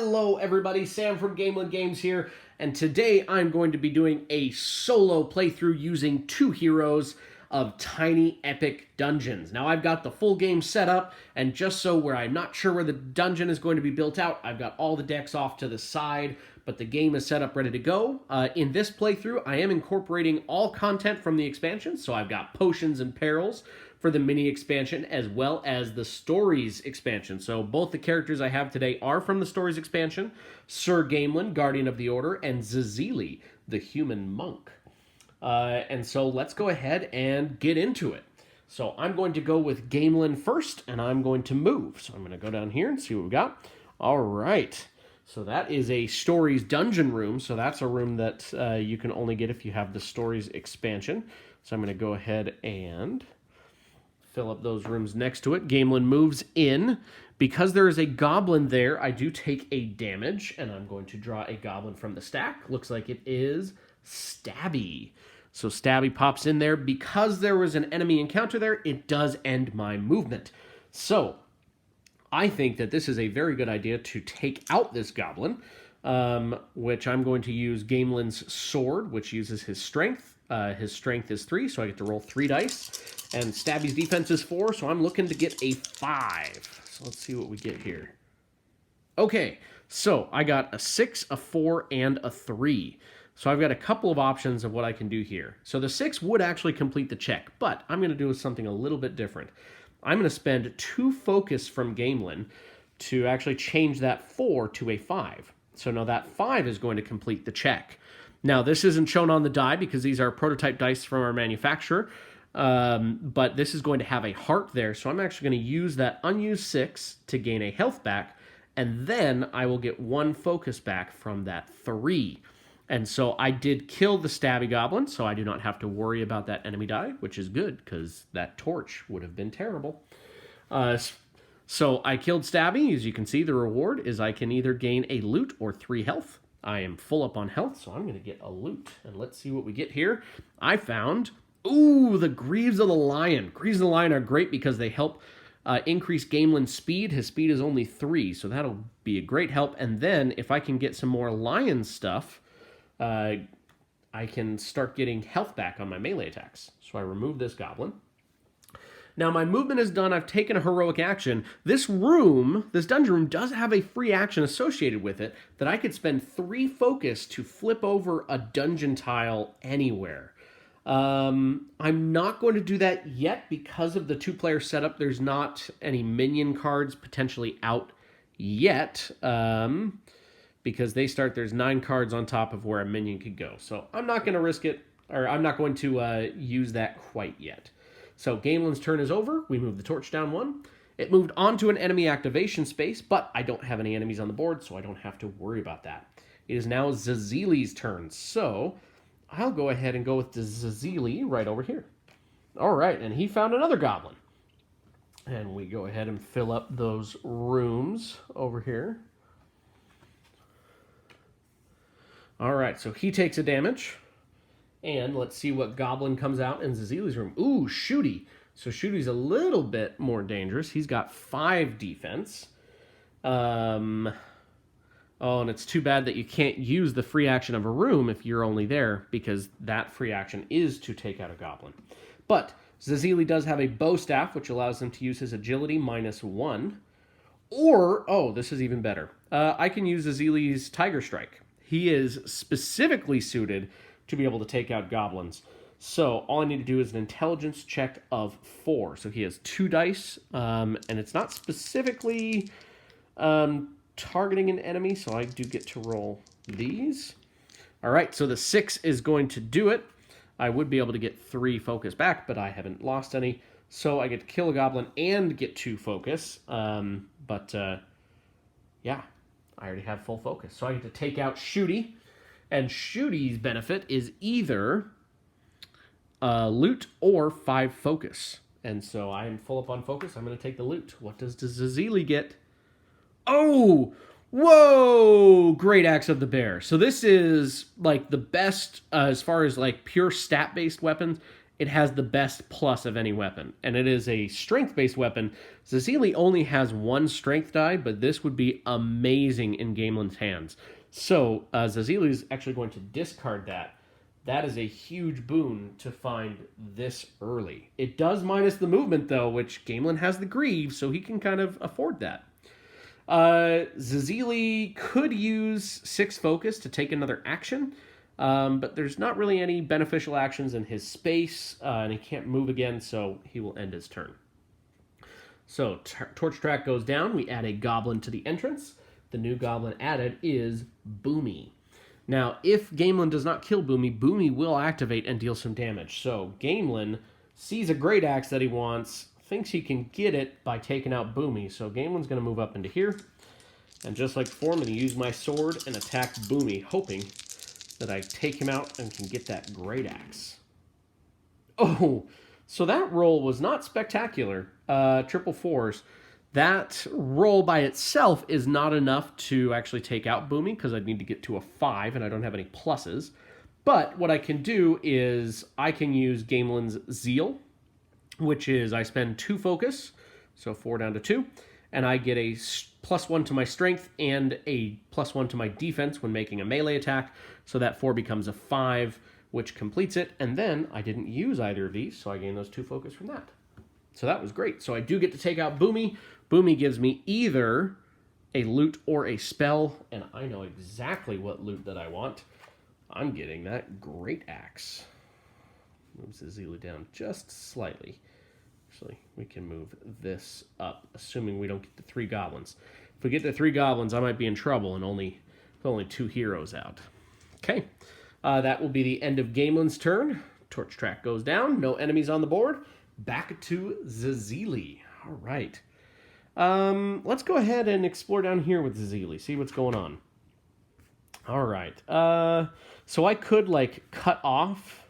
Hello everybody, Sam from Gamelyn Games here, and today I'm going to be doing a solo playthrough using two heroes of Tiny Epic Dungeons. Now I've got the full game set up, and just so where I'm not sure where the dungeon is going to be built out, I've got all the decks off to the side, but the game is set up ready to go. In this playthrough, I am incorporating all content from the expansion, so I've got potions and perils for the mini expansion as well as the stories expansion. So both the characters I have today are from the stories expansion: Sir Gamelyn, Guardian of the Order, and Zazili, the human monk. And so let's go ahead and get into it. So I'm going to go with Gamelyn first, and I'm going to move. So I'm going to go down here and see what we've got. All right. So that is a stories dungeon room. So that's a room that you can only get if you have the stories expansion. So I'm going to go ahead and fill up those rooms next to it. Gamelyn moves in. Because there is a goblin there, I do take a damage, and I'm going to draw a goblin from the stack. Looks like it is Stabby. So Stabby pops in there. Because there was an enemy encounter there, it does end my movement. So I think that this is a very good idea to take out this goblin, which I'm going to use Gamelyn's sword, which uses his strength. His strength is 3, so I get to roll 3 dice. And Stabby's defense is 4, so I'm looking to get a 5. So let's see what we get here. Okay, so I got a 6, a 4, and a 3. So I've got a couple of options of what I can do here. So the 6 would actually complete the check, but I'm going to do something a little bit different. I'm going to spend 2 focus from Gamelyn to actually change that 4 to a 5. So now that 5 is going to complete the check. Now, this isn't shown on the die because these are prototype dice from our manufacturer, but this is going to have a heart there, so I'm actually going to use that unused 6 to gain a health back, and then I will get 1 focus back from that 3. And so I did kill the Stabby Goblin, so I do not have to worry about that enemy die, which is good, because that torch would have been terrible. So I killed Stabby. As you can see, the reward is I can either gain a loot or 3 health. I am full up on health, so I'm going to get a loot. And let's see what we get here. I found, the Greaves of the Lion. Greaves of the Lion are great because they help increase Gamelyn's speed. His speed is only 3, so that'll be a great help. And then if I can get some more lion stuff, I can start getting health back on my melee attacks. So I remove this goblin. Now my movement is done. I've taken a heroic action. This dungeon room, does have a free action associated with it that I could spend 3 focus to flip over a dungeon tile anywhere. I'm not going to do that yet because of the 2-player setup. There's not any minion cards potentially out yet. Because there's 9 cards on top of where a minion could go. So I'm not going to risk it, or I'm not going to use that quite yet. So Gamelyn's turn is over. We move the torch down 1. It moved onto an enemy activation space, but I don't have any enemies on the board, so I don't have to worry about that. It is now Zazili's turn, so I'll go ahead and go with the Zazili right over here. All right, and he found another goblin. And we go ahead and fill up those rooms over here. All right, so he takes a damage. And let's see what goblin comes out in Zazili's room. Ooh, Shooty. So Shooty's a little bit more dangerous. He's got 5 defense. Oh, and it's too bad that you can't use the free action of a room if you're only there, because that free action is to take out a goblin. But Zazili does have a bow staff, which allows him to use his agility -1. Or, this is even better. I can use Zazili's Tiger Strike. He is specifically suited to be able to take out goblins. So all I need to do is an intelligence check of 4. So he has 2 dice, and it's not specifically targeting an enemy, so I do get to roll these. All right, so the 6 is going to do it. I would be able to get 3 focus back, but I haven't lost any. So I get to kill a goblin and get 2 focus. Yeah, I already have full focus. So I get to take out Shooty. And Shooty's benefit is either loot or 5 focus. And so I am full up on focus. I'm going to take the loot. What does Zazili get? Oh! Whoa! Great Axe of the Bear. So this is like the best as far as like pure stat-based weapons. it has the best plus of any weapon, and it is a strength-based weapon. Zazili only has one strength die, but this would be amazing in Gamelyn's hands. So Zazili is actually going to discard that. That is a huge boon to find this early. It does minus the movement, though, which Gamelyn has the Greave, so he can kind of afford that. Zazili could use 6 focus to take another action, but there's not really any beneficial actions in his space, and he can't move again, so he will end his turn. So Torch Track goes down. We add a goblin to the entrance. The new goblin added is Boomy. Now, if Gamelyn does not kill Boomy, Boomy will activate and deal some damage. So Gamelyn sees a Great Axe that he wants, thinks he can get it by taking out Boomy. So Gamelyn's going to move up into here. And just like before, I'm going to use my sword and attack Boomy, hoping that I take him out and can get that Great Axe. Oh, so that roll was not spectacular. Triple fours. That roll by itself is not enough to actually take out Boomy, because I'd need to get to a 5, and I don't have any pluses. But what I can do is I can use Gamelyn's Zeal, which is I spend 2 focus, so 4 down to 2, and I get a +1 to my strength and a +1 to my defense when making a melee attack, so that 4 becomes a 5, which completes it, and then I didn't use either of these, so I gain those 2 focus from that. So that was great. So I do get to take out Boomy. Boomy gives me either a loot or a spell, and I know exactly what loot that I want. I'm getting that Great Axe. Moves the Zazili down just slightly. Actually, we can move this up, assuming we don't get the 3 goblins. If we get the 3 goblins, I might be in trouble, and only 2 heroes out. Okay, that will be the end of Gamelyn's turn. Torch Track goes down. No enemies on the board. Back to Zazili. All right. Let's go ahead and explore down here with Zazili, see what's going on. All right. So I could, like, cut off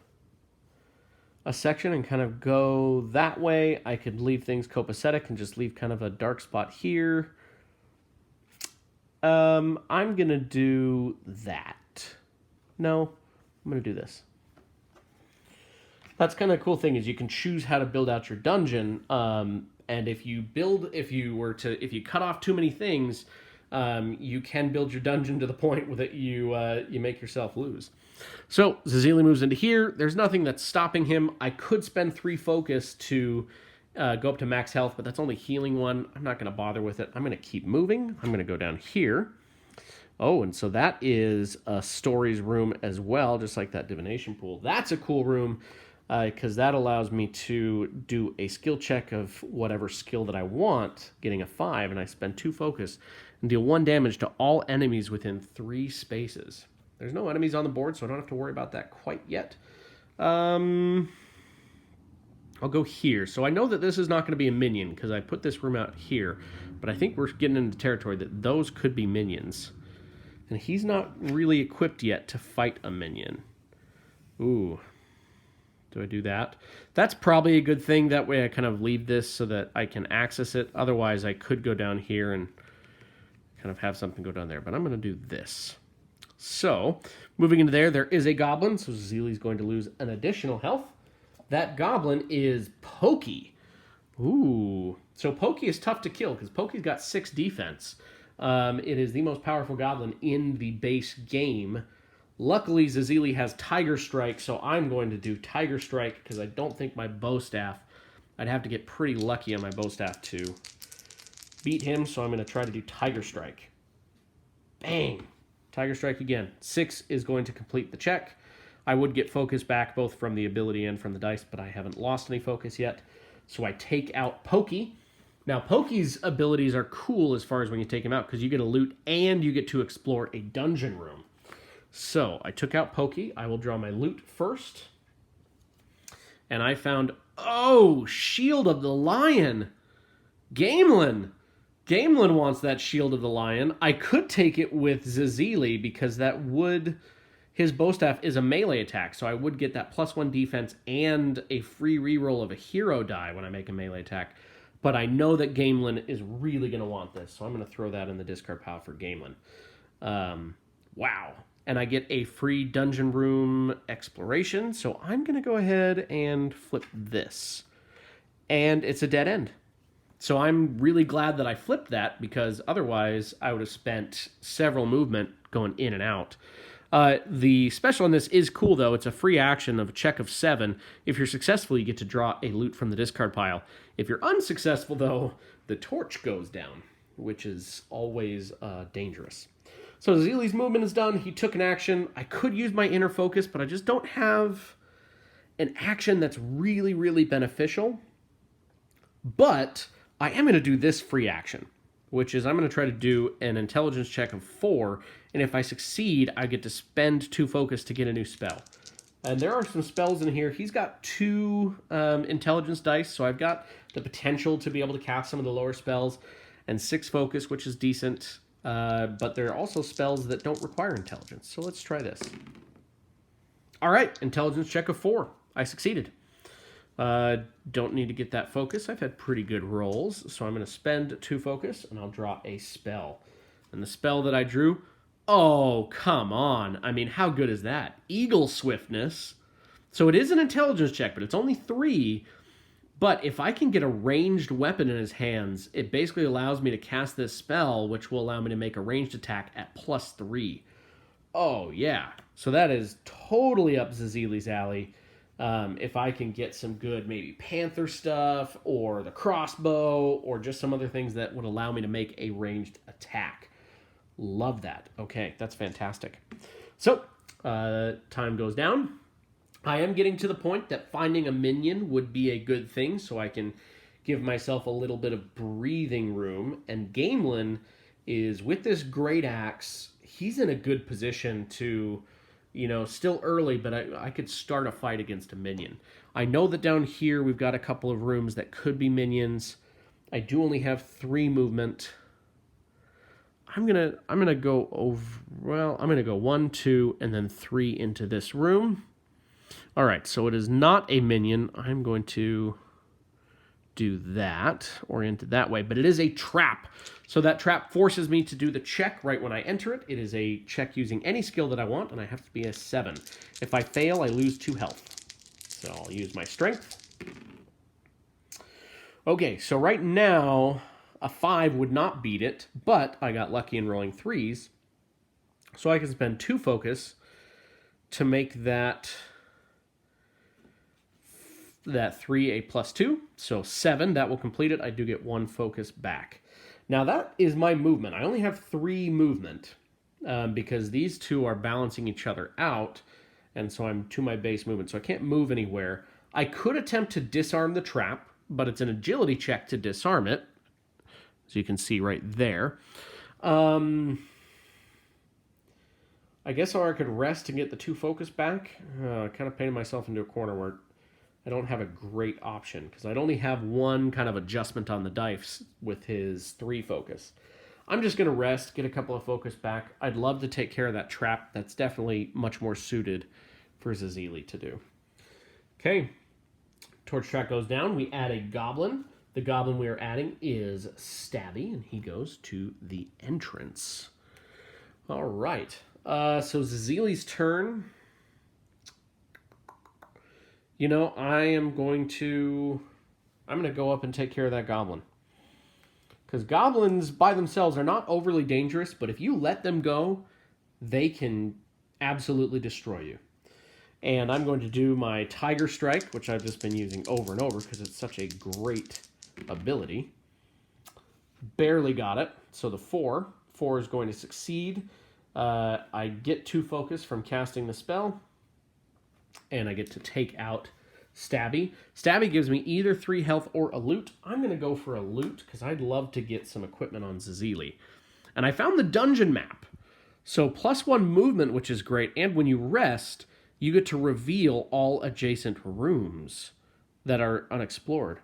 a section and kind of go that way. I could leave things copacetic and just leave kind of a dark spot here. I'm going to do that. No, I'm going to do this. That's kind of a cool thing is you can choose how to build out your dungeon. And if you cut off too many things, you can build your dungeon to the point that you make yourself lose. So Zazili moves into here. There's nothing that's stopping him. I could spend 3 focus to go up to max health, but that's only healing 1. I'm not going to bother with it. I'm going to keep moving. I'm going to go down here. Oh, and so that is a stories room as well, just like that divination pool. That's a cool room. Because that allows me to do a skill check of whatever skill that I want, getting a 5, and I spend 2 focus, and deal 1 damage to all enemies within 3 spaces. There's no enemies on the board, so I don't have to worry about that quite yet. I'll go here. So I know that this is not going to be a minion, because I put this room out here, but I think we're getting into territory that those could be minions. And he's not really equipped yet to fight a minion. Ooh. Do I do that? That's probably a good thing. That way I kind of leave this so that I can access it. Otherwise, I could go down here and kind of have something go down there. But I'm going to do this. So, moving into there is a goblin. So Zazili's going to lose an additional health. That goblin is Pokey. Ooh. So Pokey is tough to kill because Pokey's got 6 defense. It is the most powerful goblin in the base game. Luckily, Zazili has Tiger Strike, so I'm going to do Tiger Strike because I don't think my bow staff... I'd have to get pretty lucky on my bow staff to beat him, so I'm going to try to do Tiger Strike. Bang! Tiger Strike again. 6 is going to complete the check. I would get focus back both from the ability and from the dice, but I haven't lost any focus yet. So I take out Pokey. Now, Pokey's abilities are cool as far as when you take him out because you get a loot and you get to explore a dungeon room. So, I took out Pokey. I will draw my loot first. And I found, oh, Shield of the Lion. Gamelyn. Gamelyn wants that Shield of the Lion. I could take it with Zazili because that would... His bow staff is a melee attack, so I would get that +1 defense and a free reroll of a hero die when I make a melee attack. But I know that Gamelyn is really going to want this, so I'm going to throw that in the discard pile for Gamelyn. Wow. and I get a free dungeon room exploration. So I'm going to go ahead and flip this. And it's a dead end. So I'm really glad that I flipped that, because otherwise I would have spent several movement going in and out. The special on this is cool, though. It's a free action of a check of 7. If you're successful, you get to draw a loot from the discard pile. If you're unsuccessful, though, the torch goes down, which is always dangerous. So Zazili's movement is done. He took an action. I could use my inner focus, but I just don't have an action that's really, really beneficial. But I am going to do this free action, which is I'm going to try to do an intelligence check of 4, and if I succeed, I get to spend 2 focus to get a new spell. And there are some spells in here. He's got 2 intelligence dice, so I've got the potential to be able to cast some of the lower spells, and 6 focus, which is decent, but there are also spells that don't require intelligence, so let's try this. All right, intelligence check of 4. I succeeded. Don't need to get that focus. I've had pretty good rolls, so I'm going to spend 2 focus, and I'll draw a spell. And the spell that I drew, oh, come on. I mean, how good is that? Eagle Swiftness. So it is an intelligence check, but it's only 3. But if I can get a ranged weapon in his hands, it basically allows me to cast this spell, which will allow me to make a ranged attack at +3. Oh, yeah. So that is totally up Zazili's alley. If I can get some good maybe panther stuff, or the crossbow, or just some other things that would allow me to make a ranged attack. Love that. Okay, that's fantastic. So, time goes down. I am getting to the point that finding a minion would be a good thing, so I can give myself a little bit of breathing room. And Gamelyn is, with this great axe, he's in a good position to, you know, still early, but I could start a fight against a minion. I know that down here we've got a couple of rooms that could be minions. I do only have 3 movement. I'm gonna go over. Well, I'm gonna go 1, 2, and then 3 into this room. All right, so it is not a minion. I'm going to do that, orient it that way, but it is a trap. So that trap forces me to do the check right when I enter it. It is a check using any skill that I want, and I have to be a 7. If I fail, I lose 2 health. So I'll use my strength. Okay, so right now, a 5 would not beat it, but I got lucky in rolling 3s. So I can spend 2 focus to make that 3 a +2, so 7. That will complete it. I do get 1 focus back. Now that is my movement. I only have 3 movement because these 2 are balancing each other out, and so I'm to my base movement, so I can't move anywhere. I could attempt to disarm the trap, but it's an agility check to disarm it, as you can see right there. I guess I could rest and get the 2 focus back. Kind of painted myself into a corner where I don't have a great option, because I'd only have 1 kind of adjustment on the dice with his 3 focus. I'm just going to rest, get a couple of focus back. I'd love to take care of that trap. That's definitely much more suited for Zazili to do. Okay, torch track goes down. We add a goblin. The goblin we are adding is Stabby, and he goes to the entrance. All right, so Zazili's turn. You know, I'm going to go up and take care of that goblin. Because goblins by themselves are not overly dangerous, but if you let them go, they can absolutely destroy you. And I'm going to do my Tiger Strike, which I've just been using over and over because it's such a great ability. Barely got it. So the 4 is going to succeed. I get 2 focus from casting the spell. And I get to take out Stabby. Stabby gives me either 3 health or a loot. I'm going to go for a loot because I'd love to get some equipment on Zazili. And I found the dungeon map. So +1 movement, which is great. And when you rest, you get to reveal all adjacent rooms that are unexplored.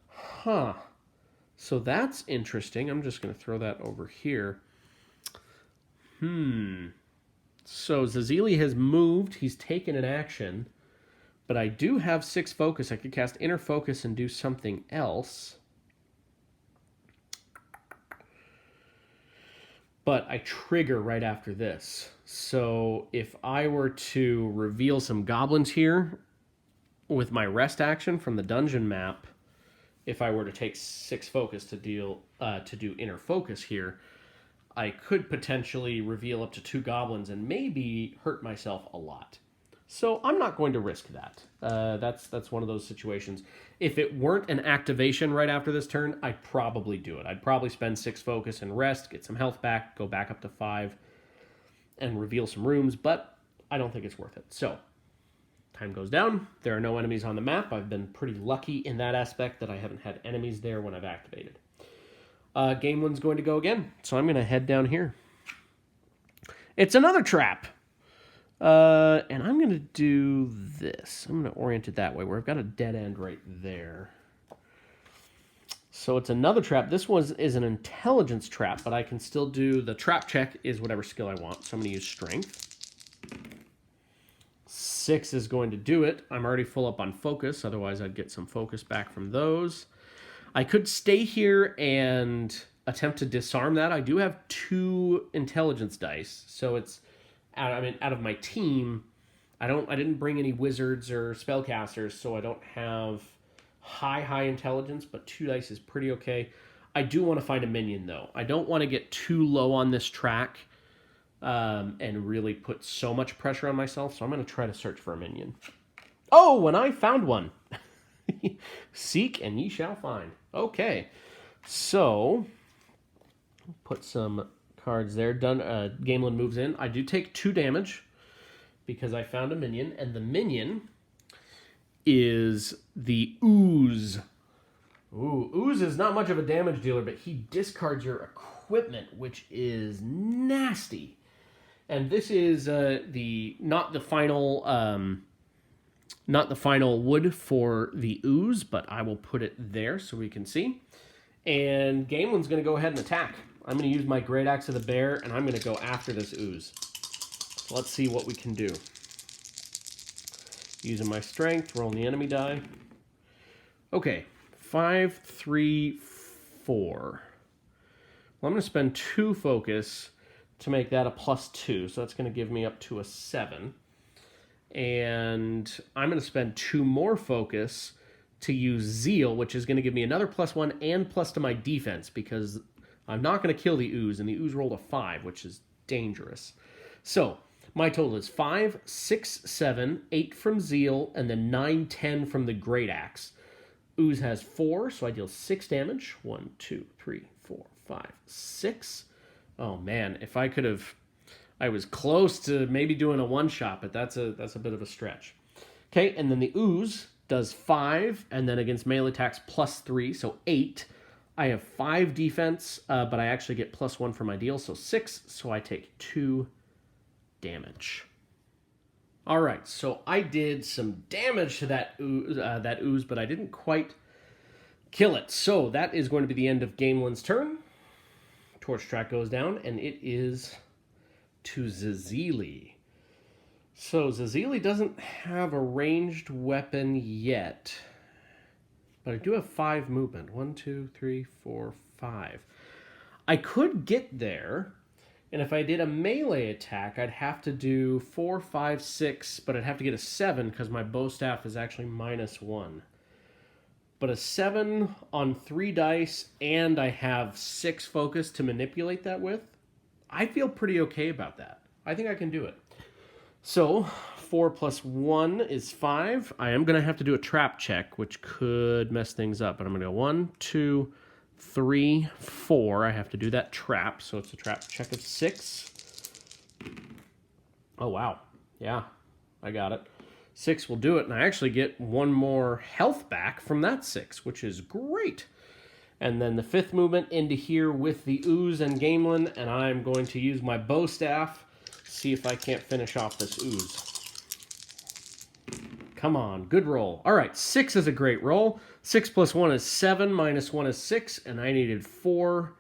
Huh. So that's interesting. I'm just going to throw that over here. So Zazili has moved. He's taken an action. But I do have 6 focus. I could cast Inner Focus and do something else. but I trigger right after this. So if I were to reveal some goblins here with my rest action from the dungeon map, if I were to take 6 focus to do inner focus here, I could potentially reveal up to 2 goblins and maybe hurt myself a lot. So I'm not going to risk that. That's one of those situations. If it weren't an activation right after this turn, I'd probably do it. I'd probably spend 6 focus and rest, get some health back, go back up to 5, and reveal some rooms, but I don't think it's worth it. So time goes down. There are no enemies on the map. I've been pretty lucky in that aspect that I haven't had enemies there when I've activated. Gamelyn's going to go again, so I'm going to head down here. It's another trap. And I'm going to do this. I'm going to orient it that way, where I've got a dead end right there. So it's another trap. This one is an intelligence trap, but I can still do the trap check is whatever skill I want. So I'm going to use strength. 6 is going to do it. I'm already full up on focus, otherwise I'd get some focus back from those. I could stay here and attempt to disarm that. I do have 2 intelligence dice, so it's out of my team. I didn't bring any wizards or spellcasters, so I don't have high intelligence, but 2 dice is pretty okay. I do want to find a minion though. I don't want to get too low on this track and really put so much pressure on myself, so I'm going to try to search for a minion. Oh, and I found one. Seek and ye shall find. Okay, so put some cards there. Done. Gamelyn moves in. I do take 2 damage because I found a minion, and the minion is the Ooze. Ooh, Ooze is not much of a damage dealer, but he discards your equipment, which is nasty. And this is not the final wood for the Ooze, but I will put it there so we can see. And Gamelyn's going to go ahead and attack. I'm going to use my Great Axe of the Bear, and I'm going to go after this Ooze. So let's see what we can do. Using my strength, rolling the enemy die. Okay, 5, 3, 4. Well, I'm going to spend 2 focus to make that a +2, so that's going to give me up to a 7. And I'm going to spend 2 more focus to use Zeal, which is going to give me another +1 and plus to my defense, because I'm not going to kill the Ooze, and the Ooze rolled a 5, which is dangerous. So my total is 5, 6, 7, 8 from Zeal, and then 9, 10 from the Great Axe. Ooze has 4, so I deal 6 damage. 1, 2, 3, 4, 5, 6. Oh man, if I could have... I was close to maybe doing a one-shot, but that's a bit of a stretch. Okay, and then the Ooze does 5, and then against melee attacks +3, so 8. I have 5 defense, but I actually get +1 for my deal, so 6, so I take 2 damage. All right, so I did some damage to that Ooze, but I didn't quite kill it. So that is going to be the end of Gamelyn's turn. Torch track goes down, and it is to Zazili. So Zazili doesn't have a ranged weapon yet, but I do have 5 movement. 1, 2, 3, 4, 5. I could get there, and if I did a melee attack, I'd have to do 4, 5, 6, but I'd have to get a 7 because my bow staff is actually -1. But a 7 on 3 dice, and I have 6 focus to manipulate that with, I feel pretty okay about that. I think I can do it. So 4 + 1 is 5. I am going to have to do a trap check, which could mess things up. But I'm going to go 1, 2, 3, 4. I have to do that trap. So it's a trap check of 6. Oh, wow. Yeah, I got it. 6 will do it. And I actually get 1 more health back from that 6, which is great. And then the 5th movement into here with the Ooze and Gamelyn. And I'm going to use my bow staff. See if I can't finish off this Ooze. Come on, good roll. All right, 6 is a great roll. 6 + 1 is 7, -1 is 6, and I needed 4,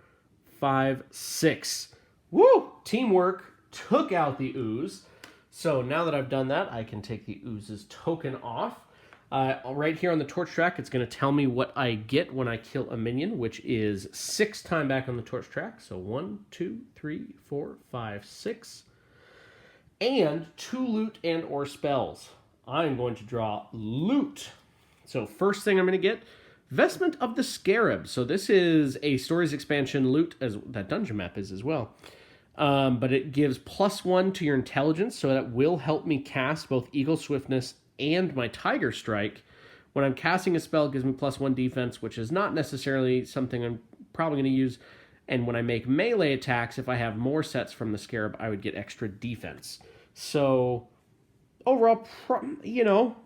5, 6. Woo! Teamwork took out the Ooze. So now that I've done that, I can take the Ooze's token off. Right here on the torch track, it's going to tell me what I get when I kill a minion, which is 6 time back on the torch track. So 1, 2, 3, 4, 5, 6. And 2 loot and or spells. I'm going to draw loot. So first thing I'm going to get, Vestment of the Scarab. So this is a Stories expansion loot, as that dungeon map is as well. But it gives +1 to your intelligence, so that will help me cast both Eagle Swiftness and my Tiger Strike. When I'm casting a spell, it gives me +1 defense, which is not necessarily something I'm probably going to use. And when I make melee attacks, if I have more sets from the Scarab, I would get extra defense. So overall,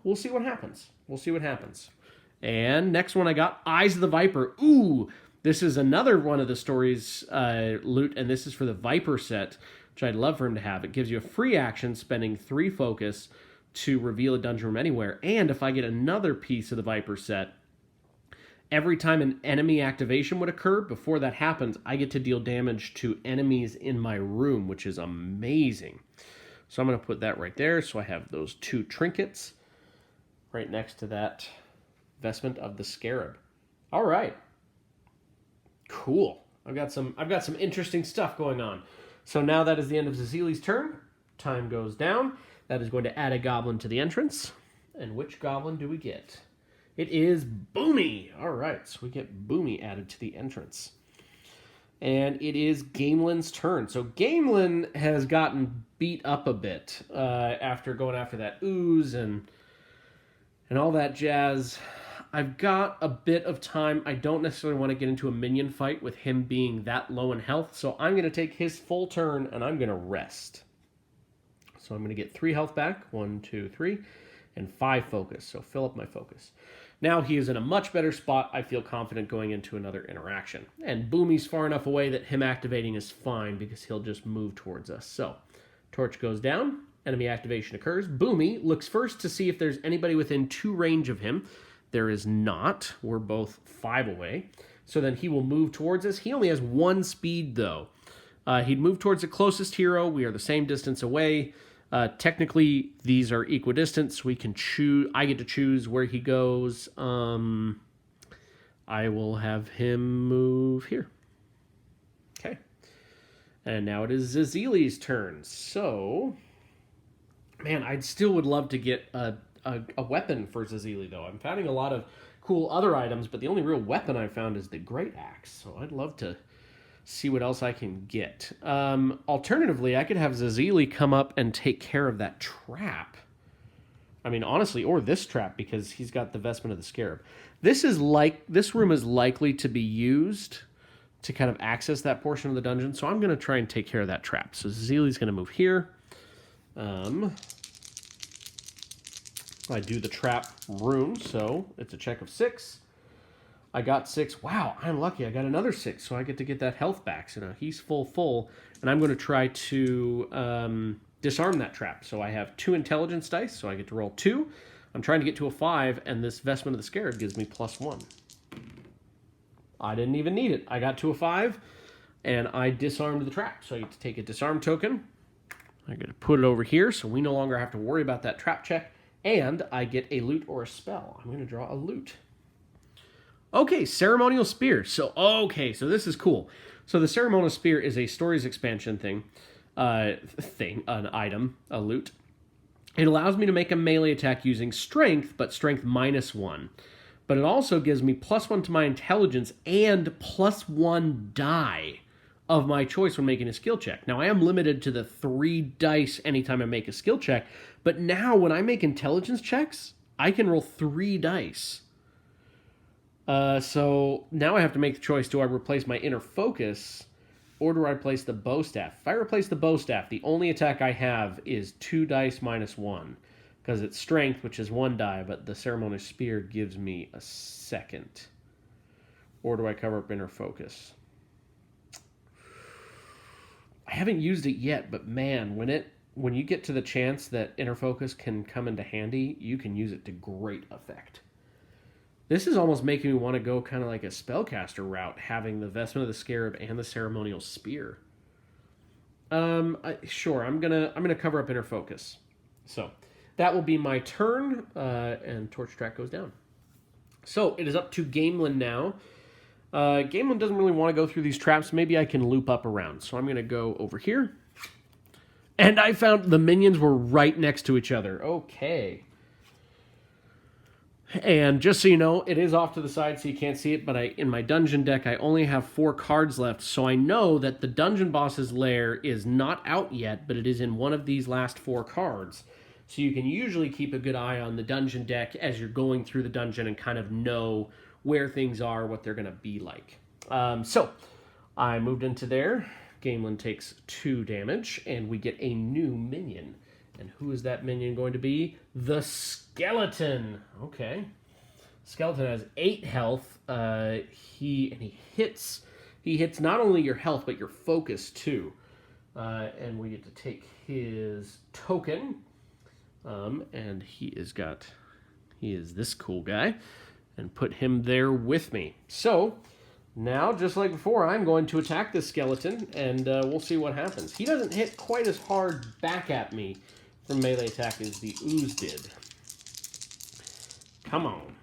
we'll see what happens. We'll see what happens. And next one I got, Eyes of the Viper. Ooh, this is another one of the Stories loot, and this is for the Viper set, which I'd love for him to have. It gives you a free action, spending 3 focus to reveal a dungeon room anywhere. And if I get another piece of the Viper set, every time an enemy activation would occur, before that happens, I get to deal damage to enemies in my room, which is amazing. So I'm going to put that right there. So I have those 2 trinkets right next to that Vestment of the Scarab. All right. Cool. I've got some interesting stuff going on. So now that is the end of Zazili's turn. Time goes down. That is going to add a goblin to the entrance. And which goblin do we get? It is Boomy. All right. So we get Boomy added to the entrance. And it is Gamelyn's turn. So Gamelyn has gotten beat up a bit after going after that ooze and all that jazz. I've got a bit of time. I don't necessarily want to get into a minion fight with him being that low in health, so I'm going to take his full turn and I'm going to rest. So I'm going to get 3 health back, 1, 2, 3, and 5 focus, so fill up my focus. Now he is in a much better spot. I feel confident going into another interaction. And Boomy's far enough away that him activating is fine because he'll just move towards us. So torch goes down, enemy activation occurs. Boomy looks first to see if there's anybody within 2 range of him. There is not. We're both 5 away. So then he will move towards us. He only has 1 speed, though. He'd move towards the closest hero. We are the same distance away. Technically, these are equidistant, so we can choose. I get to choose where he goes. I will have him move here. Okay. And now it is Zazili's turn. So, man, I still would love to get a weapon for Zazili, though. I'm finding a lot of cool other items, but the only real weapon I've found is the Great Axe. So I'd love to see what else I can get. Alternatively, I could have Zazili come up and take care of that trap. I mean, honestly, or this trap, because he's got the Vestment of the Scarab. This room is likely to be used to kind of access that portion of the dungeon, so I'm going to try and take care of that trap. So Zazili's going to move here. I do the trap room, so it's a check of 6. I got 6. Wow, I'm lucky. I got another 6, so I get to get that health back. So now he's full, and I'm going to try to disarm that trap. So I have 2 intelligence dice, so I get to roll 2. I'm trying to get to a 5, and this Vestment of the Scarab gives me +1. I didn't even need it. I got to a 5, and I disarmed the trap. So I get to take a disarm token. I get to put it over here, so we no longer have to worry about that trap check. And I get a loot or a spell. I'm going to draw a loot. Okay, Ceremonial Spear. So this is cool. So the Ceremonial Spear is a Stories expansion an item, a loot. It allows me to make a melee attack using strength, but strength -1. But it also gives me +1 to my intelligence and +1 die of my choice when making a skill check. Now, I am limited to the 3 dice anytime I make a skill check, but now when I make intelligence checks, I can roll 3 dice. So now I have to make the choice, do I replace my inner focus, or do I replace the bow staff? If I replace the bow staff, the only attack I have is 2 dice -1, because it's strength, which is 1 die, but the Ceremonial Spear gives me a second. Or do I cover up inner focus? I haven't used it yet, but man, when you get to the chance that inner focus can come into handy, you can use it to great effect. This is almost making me want to go kind of like a spellcaster route, having the Vestment of the Scarab and the Ceremonial Spear. Sure, I'm gonna cover up inner focus. So that will be my turn, and torch track goes down. So it is up to Gamelyn now. Gamelyn doesn't really want to go through these traps. Maybe I can loop up around. So I'm going to go over here. And I found the minions were right next to each other. Okay. And just so you know, it is off to the side so you can't see it, but in my dungeon deck, I only have 4 cards left, so I know that the dungeon boss's lair is not out yet, but it is in one of these last 4 cards. So you can usually keep a good eye on the dungeon deck as you're going through the dungeon and kind of know where things are, what they're going to be like. So I moved into there. Gamelyn takes 2 damage, and we get a new minion. And who is that minion going to be? The skeleton. Okay. Skeleton has 8 health. He hits not only your health, but your focus too. And we get to take his token. And he is this cool guy. And put him there with me. So now, just like before, I'm going to attack this skeleton, and we'll see what happens. He doesn't hit quite as hard back at me from melee attack as the ooze did. Come on.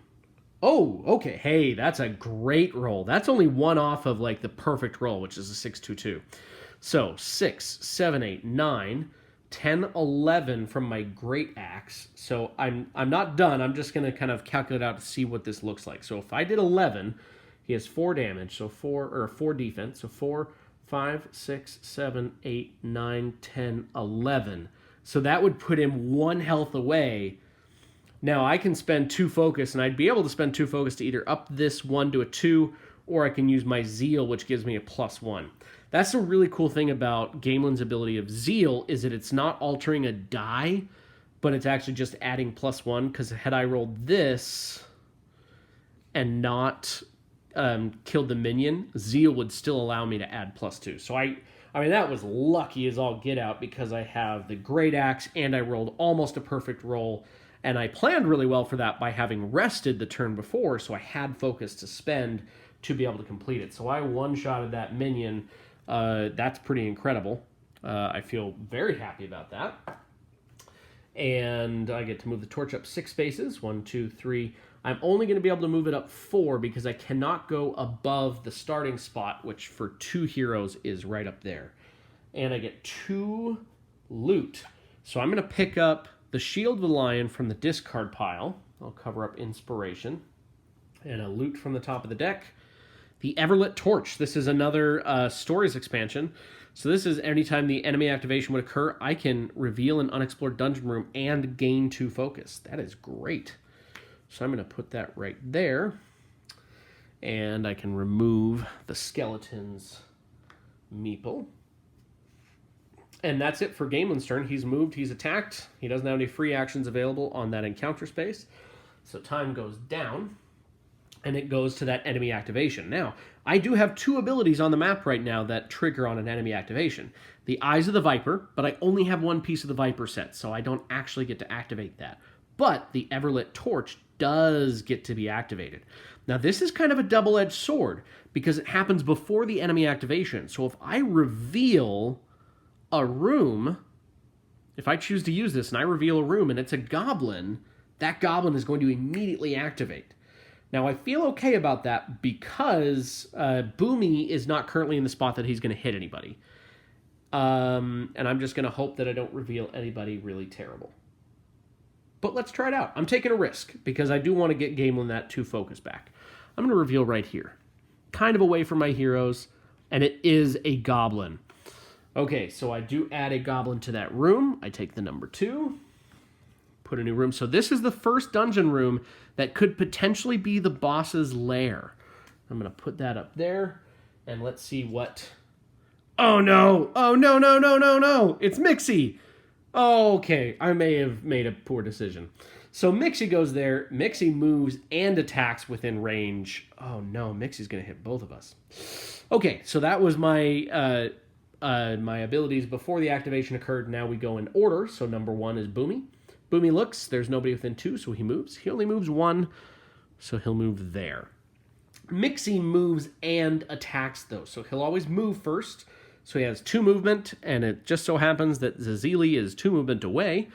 Oh, okay. Hey, that's a great roll. That's only one off of like the perfect roll, which is a 6-2-2. So 6, 7, 8, 9, 10, 11 from my great axe. So I'm not done. I'm just going to kind of calculate out to see what this looks like. So if I did 11, he has 4 damage, so 4 defense. So 4, 5, 6, 7, 8, 9, 10, 11. So that would put him 1 health away. Now I can spend 2 focus, and I'd be able to spend 2 focus to either up this 1 to a 2, or I can use my zeal, which gives me a +1. That's the really cool thing about Gamelyn's ability of zeal, is that it's not altering a die, but it's actually just adding +1, because had I rolled this and not killed the minion, zeal would still allow me to add +2. So I mean, that was lucky as all get out, because I have the great axe and I rolled almost a perfect roll, and I planned really well for that by having rested the turn before, so I had focus to spend to be able to complete it. So I one-shotted that minion. That's pretty incredible. I feel very happy about that. And I get to move the torch up 6 spaces. 1, 2, 3. I'm only going to be able to move it up 4 because I cannot go above the starting spot, which for 2 heroes is right up there. And I get 2 loot. So I'm going to pick up the Shield of the Lion from the discard pile. I'll cover up Inspiration. And a loot from the top of the deck. The Everlit Torch. This is another Stories expansion. So this is anytime the enemy activation would occur, I can reveal an unexplored dungeon room and gain 2 focus. That is great. So I'm going to put that right there. And I can remove the skeleton's meeple. And that's it for Gamelyn's turn. He's moved, he's attacked. He doesn't have any free actions available on that encounter space. So time goes down. And it goes to that enemy activation. Now, I do have 2 abilities on the map right now that trigger on an enemy activation. The Eyes of the Viper, but I only have 1 piece of the Viper set, so I don't actually get to activate that. But the Everlit Torch does get to be activated. Now, this is kind of a double-edged sword, because it happens before the enemy activation. So if I reveal a room, if I choose to use this and I reveal a room and it's a goblin, that goblin is going to immediately activate. Now, I feel okay about that because Boomy is not currently in the spot that he's going to hit anybody. And I'm just going to hope that I don't reveal anybody really terrible. But let's try it out. I'm taking a risk because I do want to get Gamelyn that 2 focus back. I'm going to reveal right here. Kind of away from my heroes, and it is a goblin. Okay, so I do add a goblin to that room. I take the number 2. Put a new room. So this is the first dungeon room that could potentially be the boss's lair. I'm going to put that up there, and let's see what... Oh, no! Oh, no, no, no, no, no! It's Mixie! Oh, okay. I may have made a poor decision. So Mixie goes there. Mixie moves and attacks within range. Oh, no. Mixie's going to hit both of us. Okay, so that was my my abilities before the activation occurred. Now we go in order. So number 1 is Boomy. Boomy looks, there's nobody within 2, so he moves. He only moves 1, so he'll move there. Mixie moves and attacks, though, so he'll always move first. So he has 2 movement, and it just so happens that Zazili is 2 movement away.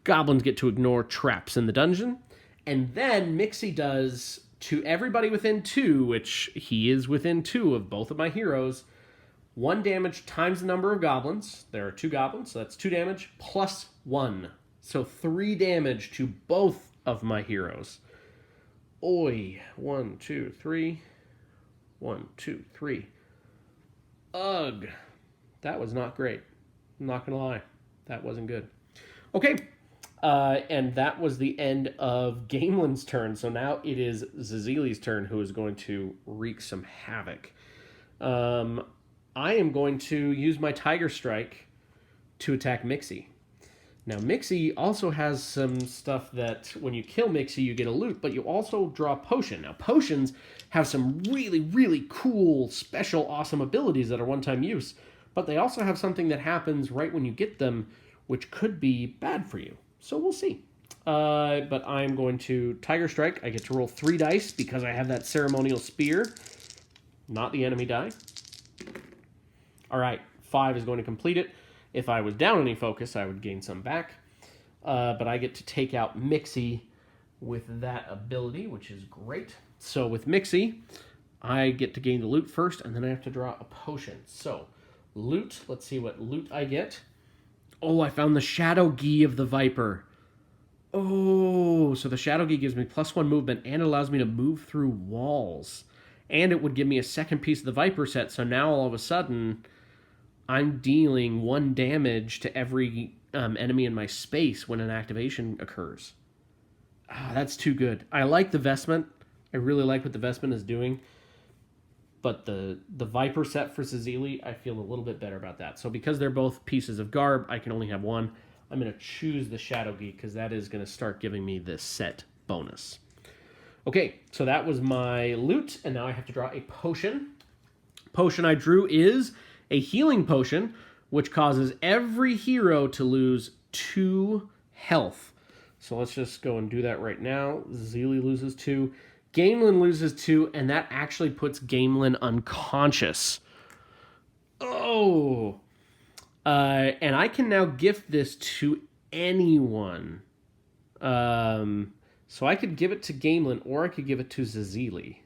Goblins get to ignore traps in the dungeon. And then Mixie does to everybody within 2, which he is within 2 of both of my heroes, 1 damage times the number of goblins. There are 2 goblins, so that's 2 damage plus 1. So 3 damage to both of my heroes. Oi. 1, 2, 3. 1, 2, 3. Ugh. That was not great. I'm not going to lie. That wasn't good. Okay. And that was the end of Gamelyn's turn. So now it is Zazili's turn, who is going to wreak some havoc. I am going to use my Tiger Strike to attack Mixie. Now, Mixie also has some stuff that when you kill Mixie, you get a loot, but you also draw a potion. Now, potions have some really, really cool, special, awesome abilities that are one-time use, but they also have something that happens right when you get them, which could be bad for you. So we'll see. But I'm going to Tiger Strike. I get to roll 3 dice because I have that Ceremonial Spear, not the enemy die. All right, 5 is going to complete it. If I was down any focus, I would gain some back. But I get to take out Mixie with that ability, which is great. So with Mixie, I get to gain the loot first, and then I have to draw a potion. So loot, let's see what loot I get. Oh, I found the Shadow Gi of the Viper. Oh, so the Shadow Gi gives me +1 movement, and it allows me to move through walls. And it would give me a second piece of the Viper set, so now all of a sudden, I'm dealing 1 damage to every enemy in my space when an activation occurs. Ah, that's too good. I like the Vestment. I really like what the Vestment is doing. But the Viper set for Zazili, I feel a little bit better about that. So because they're both pieces of garb, I can only have 1. I'm going to choose the Shadow Gi because that is going to start giving me this set bonus. Okay, so that was my loot, and now I have to draw a potion. Potion I drew is a healing potion, which causes every hero to lose 2 health. So let's just go and do that right now. Zazili loses 2. Gamelyn loses 2, and that actually puts Gamelyn unconscious. Oh! And I can now gift this to anyone. So I could give it to Gamelyn, or I could give it to Zazili.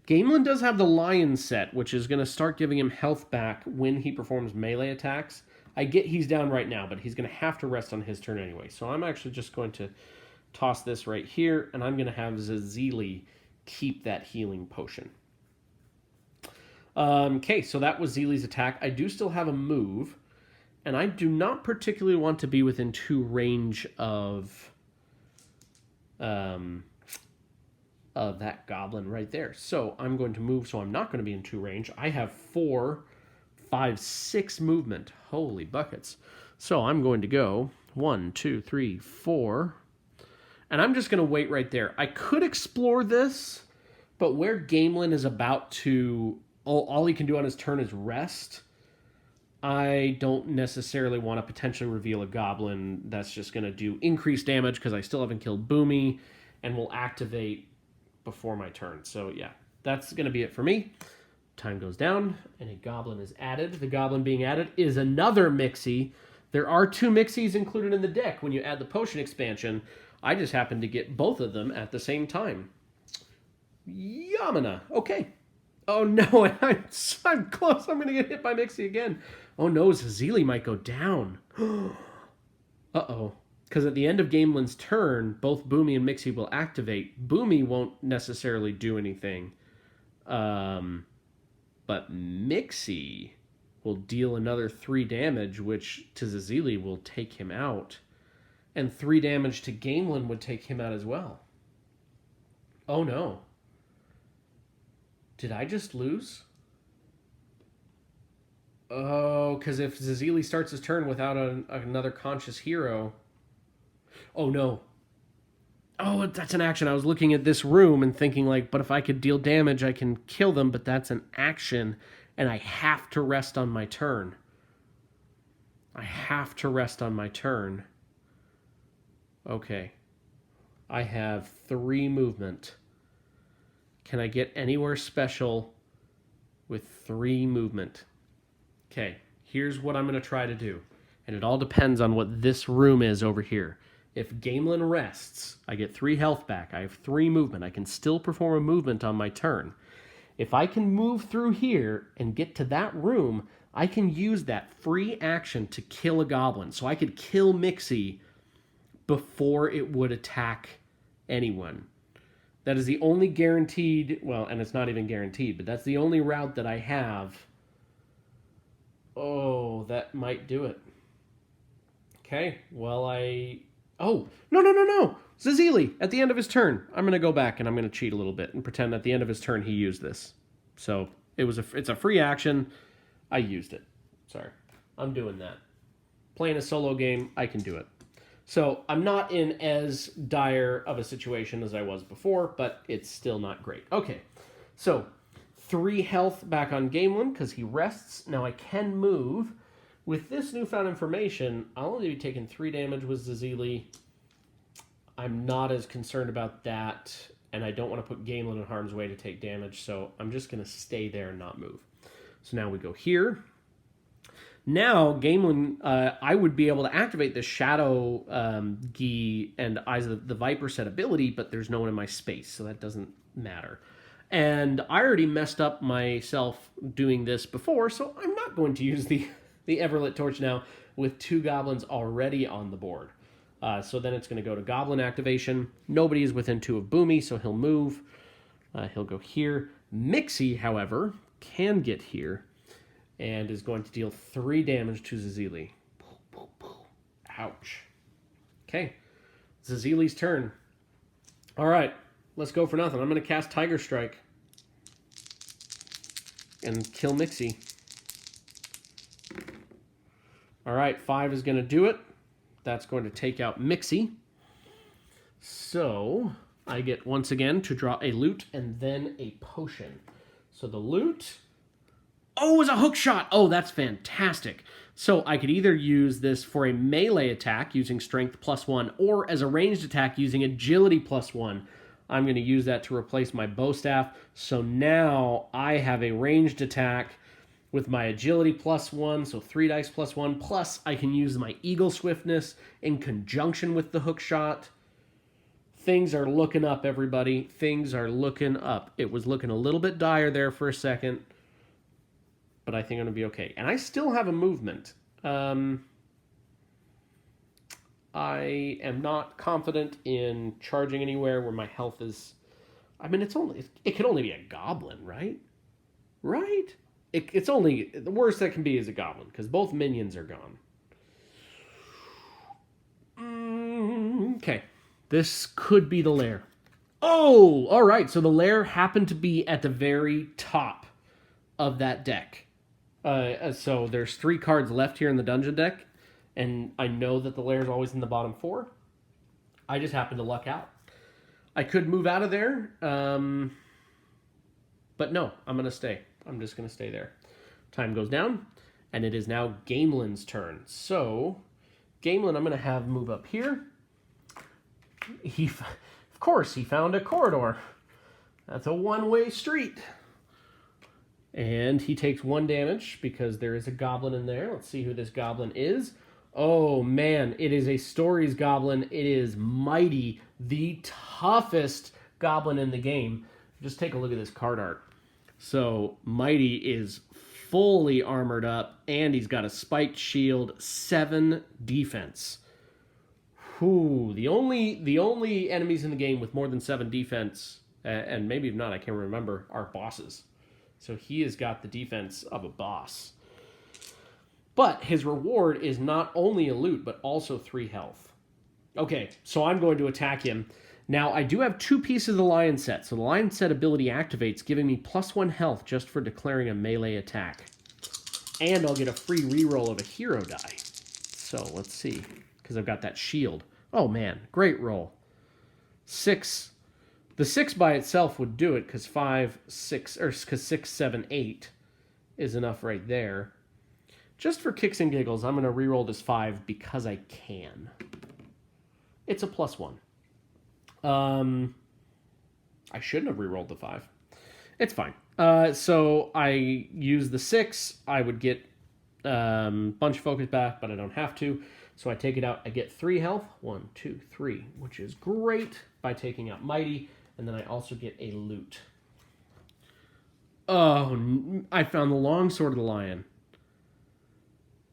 Gamelyn does have the Lion set, which is going to start giving him health back when he performs melee attacks. I get he's down right now, but he's going to have to rest on his turn anyway. So I'm actually just going to toss this right here, and I'm going to have Zazili keep that healing potion. Okay, so that was Zili's attack. I do still have a move, and I do not particularly want to be within 2 range of that goblin right there. So I'm going to move, so I'm not going to be in 2 range. I have 4, 5, 6 movement. Holy buckets. So I'm going to go 1, 2, 3, 4. And I'm just going to wait right there. I could explore this, but where Gamelyn is about to... all he can do on his turn is rest. I don't necessarily want to potentially reveal a goblin that's just going to do increased damage because I still haven't killed Boomy and will activate before my turn. So yeah, that's going to be it for me. Time goes down and a goblin is added. The goblin being added is another Mixie. There are 2 Mixies included in the deck when you add the potion expansion. I just happened to get both of them at the same time. Yamana. Okay. Oh no, I'm close. I'm going to get hit by Mixie again. Oh no, Zazili might go down. Uh-oh. Because at the end of Gamelyn's turn, both Boomy and Mixie will activate. Boomy won't necessarily do anything. But Mixie will deal another 3 damage, which to Zazili will take him out. And 3 damage to Gamelyn would take him out as well. Oh no. Did I just lose? Oh, because if Zazili starts his turn without another conscious hero... Oh, no. Oh, that's an action. I was looking at this room and thinking, like, but if I could deal damage, I can kill them, but that's an action, and I have to rest on my turn. I have to rest on my turn. Okay. I have 3 movement. Can I get anywhere special with 3 movement? Okay, here's what I'm going to try to do. And it all depends on what this room is over here. If Gamelyn rests, I get 3 health back. I have 3 movement. I can still perform a movement on my turn. If I can move through here and get to that room, I can use that free action to kill a goblin. So I could kill Mixie before it would attack anyone. That is the only guaranteed, well, and it's not even guaranteed, but that's the only route that I have. Oh, that might do it. Okay, well, oh, no. Zazili, at the end of his turn. I'm going to go back and I'm going to cheat a little bit and pretend at the end of his turn he used this. So it's a free action. I used it. Sorry, I'm doing that. Playing a solo game, I can do it. So I'm not in as dire of a situation as I was before, but it's still not great. Okay, so 3 health back on Gamelyn because he rests. Now I can move. With this newfound information, I'll only be taking 3 damage with Zazili. I'm not as concerned about that, and I don't want to put Gamelyn in harm's way to take damage, so I'm just going to stay there and not move. So now we go here. Now, Gamelyn, I would be able to activate the Shadow Gi and Eyes of the Viper set ability, but there's no one in my space, so that doesn't matter. And I already messed up myself doing this before, so I'm not going to use the Everlit Torch now with 2 goblins already on the board. So then it's going to go to Goblin Activation. Nobody is within 2 of Boomy, so he'll move. He'll go here. Mixie, however, can get here and is going to deal 3 damage to Zazili. Ouch. Okay, Zazili's turn. All right, let's go for nothing. I'm going to cast Tiger Strike and kill Mixie. All right, 5 is going to do it. That's going to take out Mixie. So I get, once again, to draw a loot and then a potion. So the loot... Oh, it was a hook shot! Oh, that's fantastic. So I could either use this for a melee attack using strength +1 or as a ranged attack using agility +1. I'm going to use that to replace my bow staff. So now I have a ranged attack with my agility +1, so 3 dice +1, plus I can use my eagle swiftness in conjunction with the hook shot. Things are looking up, everybody. Things are looking up. It was looking a little bit dire there for a second, but I think I'm going to be okay. And I still have a movement. I am not confident in charging anywhere where my health is... I mean, it can only be a goblin, right? Right? It's only... The worst that can be is a goblin, because both minions are gone. Okay. This could be the lair. Oh! Alright, so the lair happened to be at the very top of that deck. So there's 3 cards left here in the dungeon deck, and I know that the lair is always in the bottom 4. I just happened to luck out. I could move out of there, but no, I'm going to stay. I'm just going to stay there. Time goes down, and it is now Gamelyn's turn. So, Gamelyn, I'm going to have move up here. Of course, he found a corridor. That's a one-way street. And he takes 1 damage because there is a goblin in there. Let's see who this goblin is. Oh, man, it is a Stories goblin. It is Mighty, the toughest goblin in the game. Just take a look at this card art. So Mighty is fully armored up, and he's got a spiked shield, 7 defense. Whew, the only enemies in the game with more than 7 defense, and maybe if not, I can't remember, are bosses. So he has got the defense of a boss. But his reward is not only a loot, but also 3 health. Okay, so I'm going to attack him. Now, I do have 2 pieces of the Lion Set. So the Lion Set ability activates, giving me +1 health just for declaring a melee attack. And I'll get a free reroll of a hero die. So let's see, because I've got that shield. Oh man, great roll. 6. The 6 by itself would do it, because 5, 6, or because 6, 7, 8 is enough right there. Just for kicks and giggles, I'm going to reroll this 5 because I can. It's a +1. I shouldn't have rerolled the 5. It's fine. So I use the 6. I would get bunch of focus back, but I don't have to. So I take it out. I get 3 health. 1, 2, 3, which is great by taking out Mighty. And then I also get a loot. Oh, I found the longsword of the lion.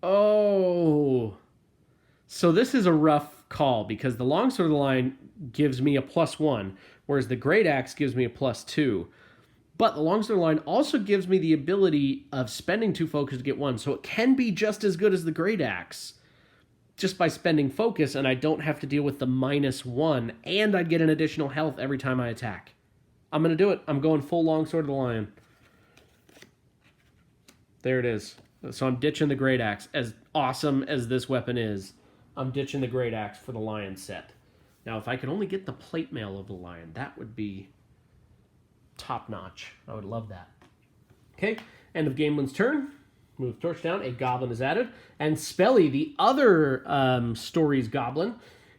Oh. So this is a rough call because the longsword of the lion gives me a +1, whereas the great axe gives me a +2. But the longsword of the lion also gives me the ability of spending 2 focus to get 1. So it can be just as good as the great axe just by spending focus, and I don't have to deal with the -1, and I'd get an additional health every time I attack. I'm going to do it. I'm going full longsword of the lion. There it is. So I'm ditching the great axe. As awesome as this weapon is, I'm ditching the great axe for the lion set. Now, if I could only get the plate mail of the lion, that would be top notch. I would love that. Okay, end of Gamelyn's turn. Move torch down. A goblin is added. And Spelly, the other story's goblin,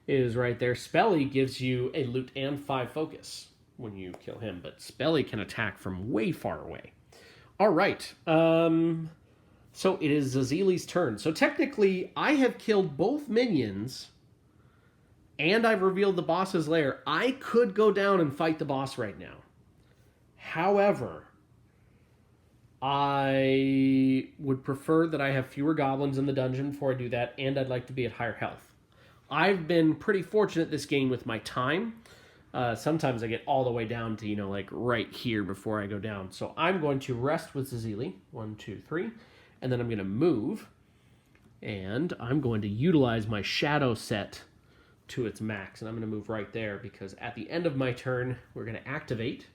is right there. Spelly gives you a loot and 5 focus when you kill him. But Spelly can attack from way far away. All right. So it is Zazili's turn. So technically, I have killed both minions and I've revealed the boss's lair. I could go down and fight the boss right now. However, I would prefer that I have fewer goblins in the dungeon before I do that, and I'd like to be at higher health. I've been pretty fortunate this game with my time. Sometimes I get all the way down to, like right here before I go down. So I'm going to rest with Zazili. 1, 2, 3. And then I'm going to move. And I'm going to utilize my shadow set to its max. And I'm going to move right there because at the end of my turn, we're going to activate,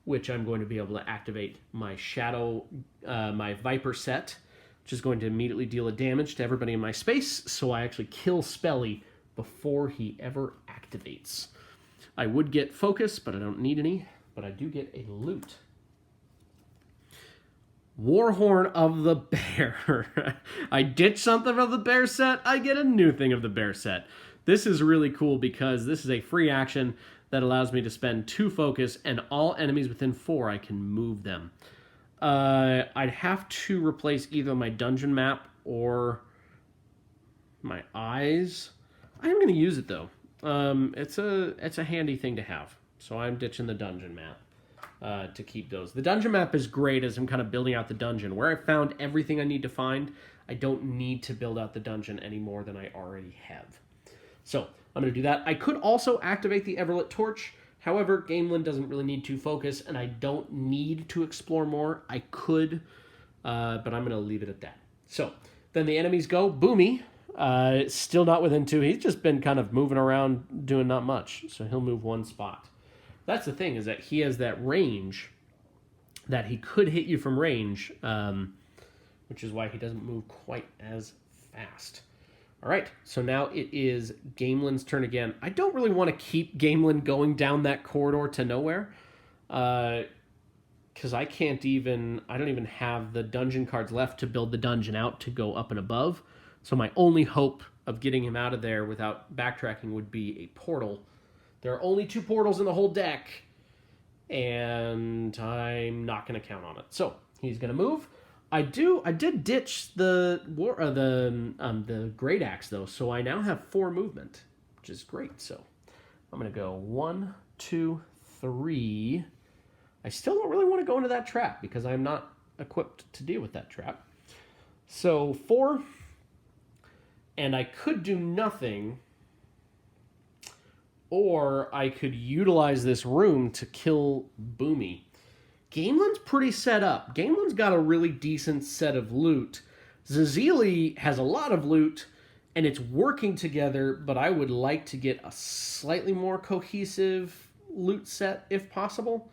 which I'm going to be able to activate my shadow, my Viper set, which is going to immediately deal a damage to everybody in my space. So I actually kill Spelly before he ever activates. I would get focus, but I don't need any. But I do get a loot. Warhorn of the Bear. I ditch something of the bear set, I get a new thing of the bear set. This is really cool because this is a free action that allows me to spend 2 focus, and all enemies within 4, I can move them. I'd have to replace either my dungeon map or my eyes. I'm going to use it, though. It's a handy thing to have. So I'm ditching the dungeon map to keep those. The dungeon map is great as I'm kind of building out the dungeon. Where I found everything I need to find, I don't need to build out the dungeon any more than I already have. So I'm going to do that. I could also activate the Everlit Torch. However, Gamelyn doesn't really need 2 focus, and I don't need to explore more. I could, but I'm going to leave it at that. So then the enemies go. Boomy, still not within 2. He's just been kind of moving around doing not much. So he'll move 1 spot. That's the thing, is that he has that range that he could hit you from range, which is why he doesn't move quite as fast. All right, so now it is Gamelyn's turn again. I don't really want to keep Gamelyn going down that corridor to nowhere, because I don't even have the dungeon cards left to build the dungeon out to go up and above. So my only hope of getting him out of there without backtracking would be a portal. There are only 2 portals in the whole deck, and I'm not going to count on it. So he's going to move. I did ditch the great axe though, so I now have 4 movement, which is great. So I'm going to go 1, 2, 3. I still don't really want to go into that trap because I'm not equipped to deal with that trap. So 4, and I could do nothing, or I could utilize this room to kill Boomy. Gamelyn's pretty set up. Gamelyn's got a really decent set of loot. Zazili has a lot of loot, and it's working together, but I would like to get a slightly more cohesive loot set, if possible.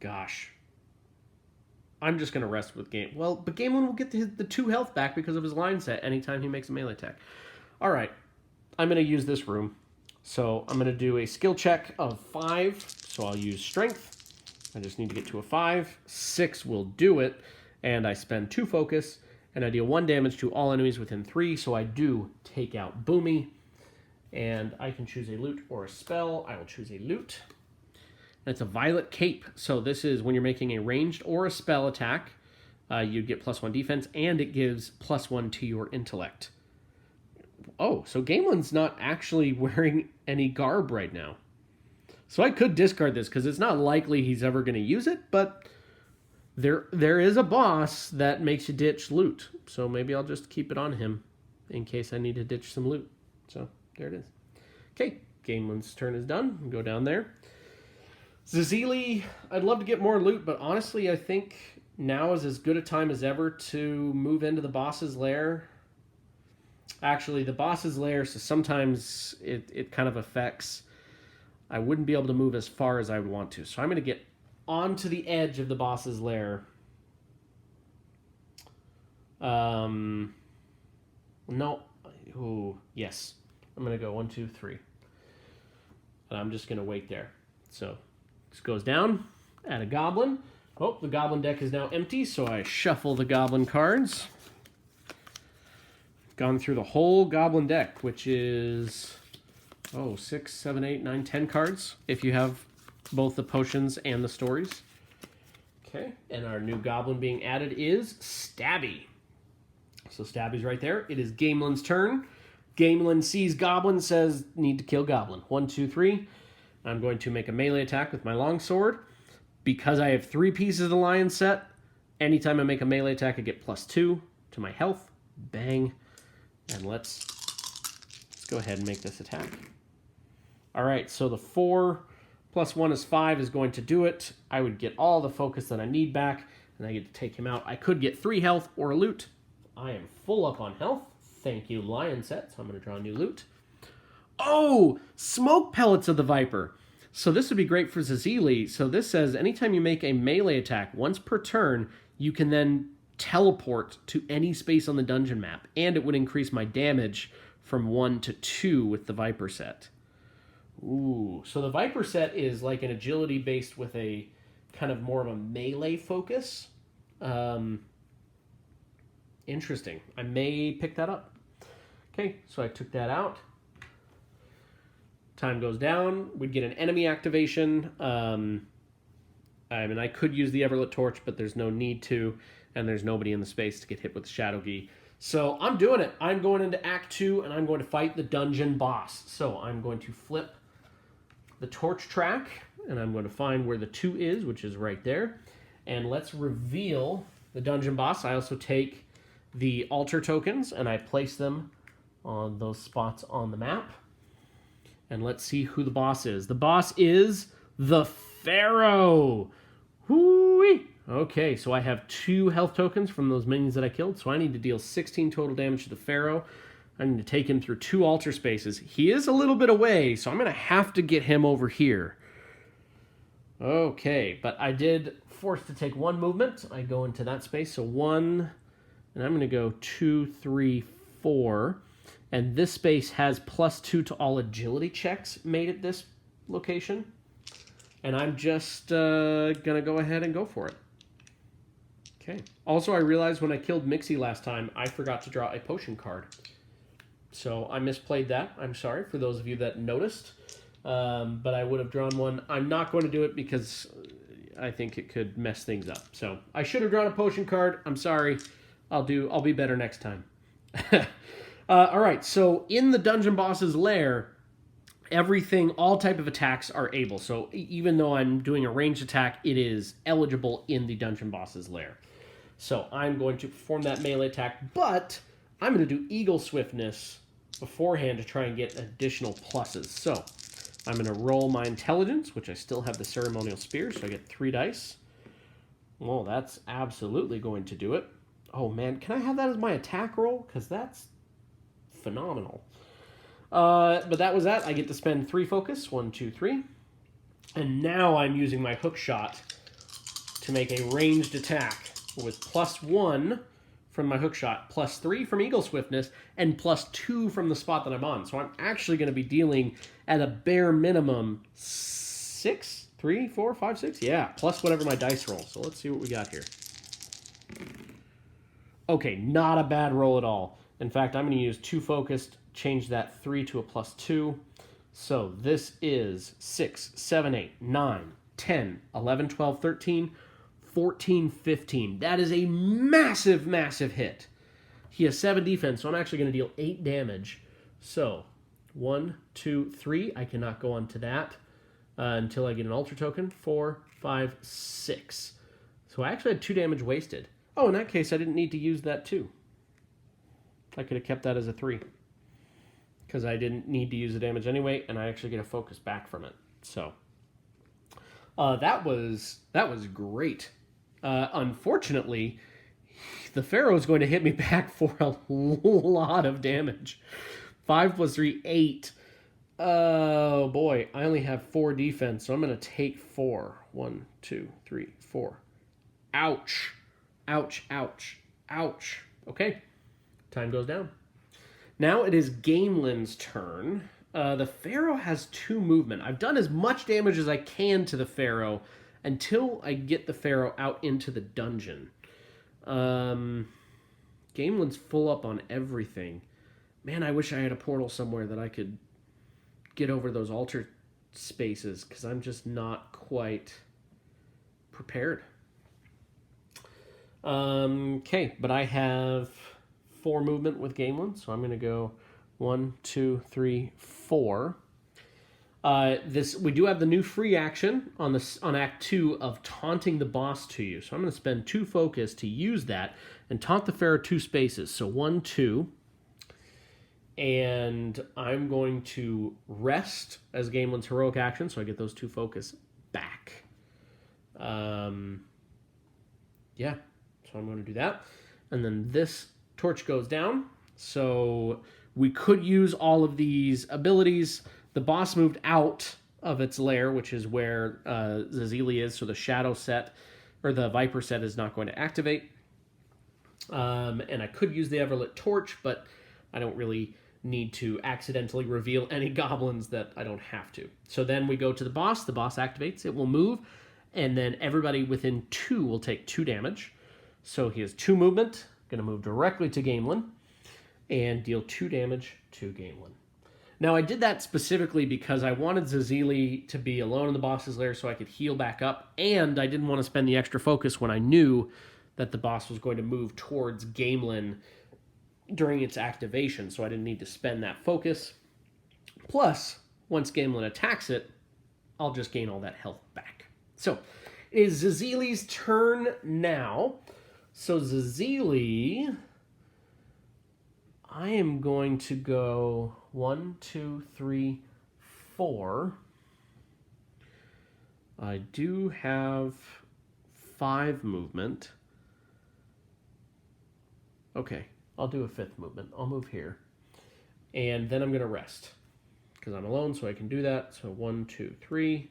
Gosh. I'm just going to rest with Gamelyn. Well, but Gamelyn will get the 2 health back because of his line set anytime he makes a melee attack. All right. I'm going to use this room. So I'm going to do a skill check of 5. So I'll use strength. I just need to get to a 5. 6 will do it. And I spend 2 focus. And I deal 1 damage to all enemies within 3. So I do take out Boomy. And I can choose a loot or a spell. I will choose a loot. And it's a violet cape. So this is when you're making a ranged or a spell attack, you get +1 defense, and it gives +1 to your intellect. Oh, so Gamelyn's not actually wearing any garb right now. So I could discard this because it's not likely he's ever going to use it, but there is a boss that makes you ditch loot. So maybe I'll just keep it on him in case I need to ditch some loot. So there it is. Okay, Gamelyn's turn is done. We'll go down there. Zazili, I'd love to get more loot, but honestly, I think now is as good a time as ever to move into the boss's lair. Actually, the boss's lair, so sometimes it kind of affects. I wouldn't be able to move as far as I would want to. So I'm going to get onto the edge of the boss's lair. No. Ooh, yes. I'm going to go 1, 2, 3. And I'm just going to wait there. So this goes down. Add a goblin. Oh, the goblin deck is now empty, so I shuffle the goblin cards. Gone through the whole goblin deck, which is 6, 7, 8, 9, 10 cards if you have both the potions and the stories. Okay, and our new goblin being added is Stabby. So Stabby's right there. It is Gamelyn's turn. Gamelyn sees goblin, says need to kill goblin. 1, 2, 3. I'm going to make a melee attack with my longsword. Because I have 3 pieces of the lion set, anytime I make a melee attack, I get +2 to my health. Bang. And let's go ahead and make this attack. All right, so the 4 + 1 is 5 is going to do it. I would get all the focus that I need back, and I get to take him out. I could get 3 health or a loot. I am full up on health. Thank you, lion set. So I'm going to draw a new loot. Oh, smoke pellets of the Viper. So this would be great for Zazili. So this says anytime you make a melee attack once per turn, you can then teleport to any space on the dungeon map. And it would increase my damage from 1 to 2 with the Viper set. Ooh, so the Viper set is like an agility based with a kind of more of a melee focus. Interesting. I may pick that up. Okay, so I took that out. Time goes down. We'd get an enemy activation. I mean, I could use the Everlit Torch, but there's no need to, and there's nobody in the space to get hit with Shadow Gi. So I'm doing it. I'm going into Act 2, and I'm going to fight the dungeon boss. So I'm going to flip the torch track, and I'm going to find where the 2 is, which is right there. And let's reveal the dungeon boss. I also take the altar tokens, and I place them on those spots on the map. And let's see who the boss is. The boss is the Pharaoh. Whoo-wee. Okay, so I have 2 health tokens from those minions that I killed, so I need to deal 16 total damage to the Pharaoh. I need to take him through 2 altar spaces. He is a little bit away, so I'm going to have to get him over here. Okay, but I did force to take 1 movement. I go into that space, so 1, and I'm going to go 2, 3, 4. And this space has +2 to all agility checks made at this location. And I'm just going to go ahead and go for it. Okay. Also, I realized when I killed Mixie last time, I forgot to draw a potion card. So I misplayed that. I'm sorry for those of you that noticed. But I would have drawn one. I'm not going to do it because I think it could mess things up. So I should have drawn a potion card. I'm sorry. I'll be better next time. All right, so in the dungeon boss's lair, all type of attacks are able. So even though I'm doing a ranged attack, it is eligible in the dungeon boss's lair. So I'm going to perform that melee attack, but I'm going to do Eagle Swiftness beforehand to try and get additional pluses. So I'm going to roll my intelligence, which I still have the Ceremonial Spear, so I get 3 dice. Well, that's absolutely going to do it. Oh, man, can I have that as my attack roll? Because that's phenomenal. But that was that. I get to spend 3 focus. 1, 2, 3. And now I'm using my hook shot to make a ranged attack with +1 from my hook shot, +3 from Eagle Swiftness, and +2 from the spot that I'm on. So I'm actually going to be dealing at a bare minimum 6, 3, 4, 5, 6. Yeah, plus whatever my dice roll. So let's see what we got here. Okay, not a bad roll at all. In fact, I'm going to use 2 focused, change that 3 to a +2. So this is 6, 7, 8, 9, 10, 11, 12, 13, 14, 15. That is a massive, massive hit. He has 7 defense, so I'm actually going to deal 8 damage. So, 1, 2, 3. I cannot go on to that until I get an altar token. 4, 5, 6. So I actually had 2 damage wasted. Oh, in that case, I didn't need to use that too. I could have kept that as a 3. Because I didn't need to use the damage anyway, and I actually get a focus back from it. So, that was great. Unfortunately, the Pharaoh is going to hit me back for a lot of damage. 5 plus 3, 8. Oh boy, I only have 4 defense, so I'm going to take 4. 1, 2, 3, 4. Ouch. Ouch, ouch, ouch. Okay, time goes down. Now it is Gamelyn's turn. The Pharaoh has 2 movement. I've done as much damage as I can to the Pharaoh until I get the Pharaoh out into the dungeon. Gamelyn's full up on everything. Man, I wish I had a portal somewhere that I could get over those altar spaces, because I'm just not quite prepared. Okay, but I have 4 movement with Gamelyn, so I'm going to go 1, 2, 3, 4. We do have the new free action on Act 2 of taunting the boss to you. So I'm going to spend 2 focus to use that and taunt the Pharaoh 2 spaces. So 1, 2. And I'm going to rest as Gamelyn's heroic action, so I get those 2 focus back. Yeah, so I'm going to do that. And then this torch goes down. So we could use all of these abilities. The boss moved out of its lair, which is where Zazili is, so the shadow set, or the viper set, is not going to activate. And I could use the Everlit torch, but I don't really need to accidentally reveal any goblins that I don't have to. So then we go to the boss activates, it will move, and then everybody within 2 will take 2 damage. So he has 2 movement, going to move directly to Gamelyn, and deal 2 damage to Gamelyn. Now, I did that specifically because I wanted Zazili to be alone in the boss's lair so I could heal back up, and I didn't want to spend the extra focus when I knew that the boss was going to move towards Gamelyn during its activation, so I didn't need to spend that focus. Plus, once Gamelyn attacks it, I'll just gain all that health back. So, it is Zazili's turn now. So Zazili, I am going to go 1, 2, 3, 4. I do have 5 movement. Okay, I'll do a 5th movement. I'll move here. And then I'm going to rest, because I'm alone, so I can do that. So 1, 2, 3,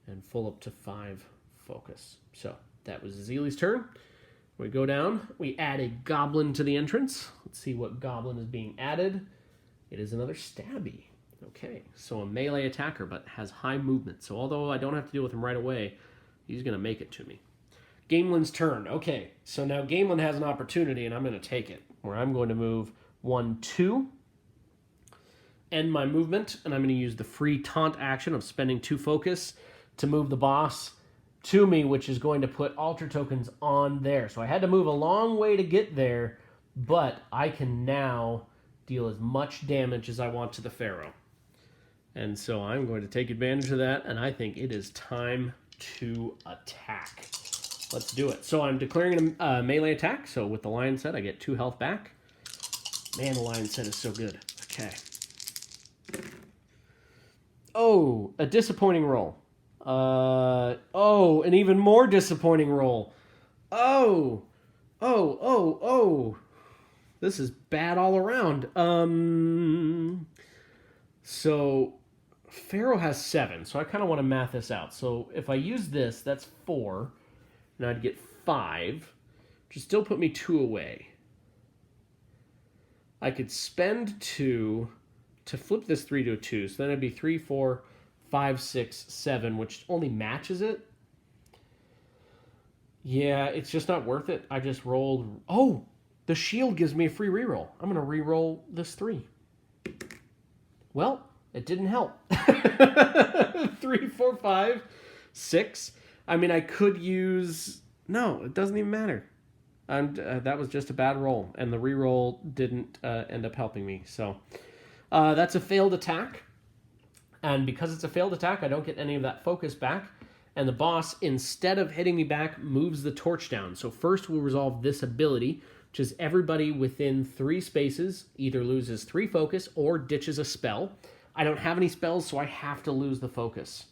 and full up to 5 focus. So that was Zazili's turn. We go down. We add a goblin to the entrance. Let's see what goblin is being added. It is another stabby. Okay, so a melee attacker, but has high movement. So although I don't have to deal with him right away, he's going to make it to me. Gamelyn's turn. Okay, so now Gamelyn has an opportunity, and I'm going to take it, where I'm going to move 1, 2, end my movement, and I'm going to use the free taunt action of spending 2 focus to move the boss to me, which is going to put altar tokens on there. So I had to move a long way to get there, but I can now deal as much damage as I want to the Pharaoh. And so I'm going to take advantage of that, and I think it is time to attack. Let's do it. So I'm declaring a melee attack. So with the lion set, I get 2 health back. Man, the lion set is so good. Okay. Oh, a disappointing roll. Oh, an even more disappointing roll. Oh. This is bad all around. So Pharaoh has 7, so I kind of want to math this out. So if I use this, that's 4, and I'd get 5, which would still put me 2 away. I could spend 2 to flip this 3 to a 2, so then it'd be 3, 4, 5, 6, 7, which only matches it. Yeah, it's just not worth it. I just rolled... Oh, the shield gives me a free reroll. I'm going to reroll this 3. Well, it didn't help. 3, 4, 5, 6. I mean, I could use... No, it doesn't even matter. That was just a bad roll, and the reroll didn't end up helping me. So that's a failed attack. And because it's a failed attack, I don't get any of that focus back. And the boss, instead of hitting me back, moves the torch down. So first we'll resolve this ability, which is everybody within 3 spaces either loses 3 focus or ditches a spell. I don't have any spells, so I have to lose the focus.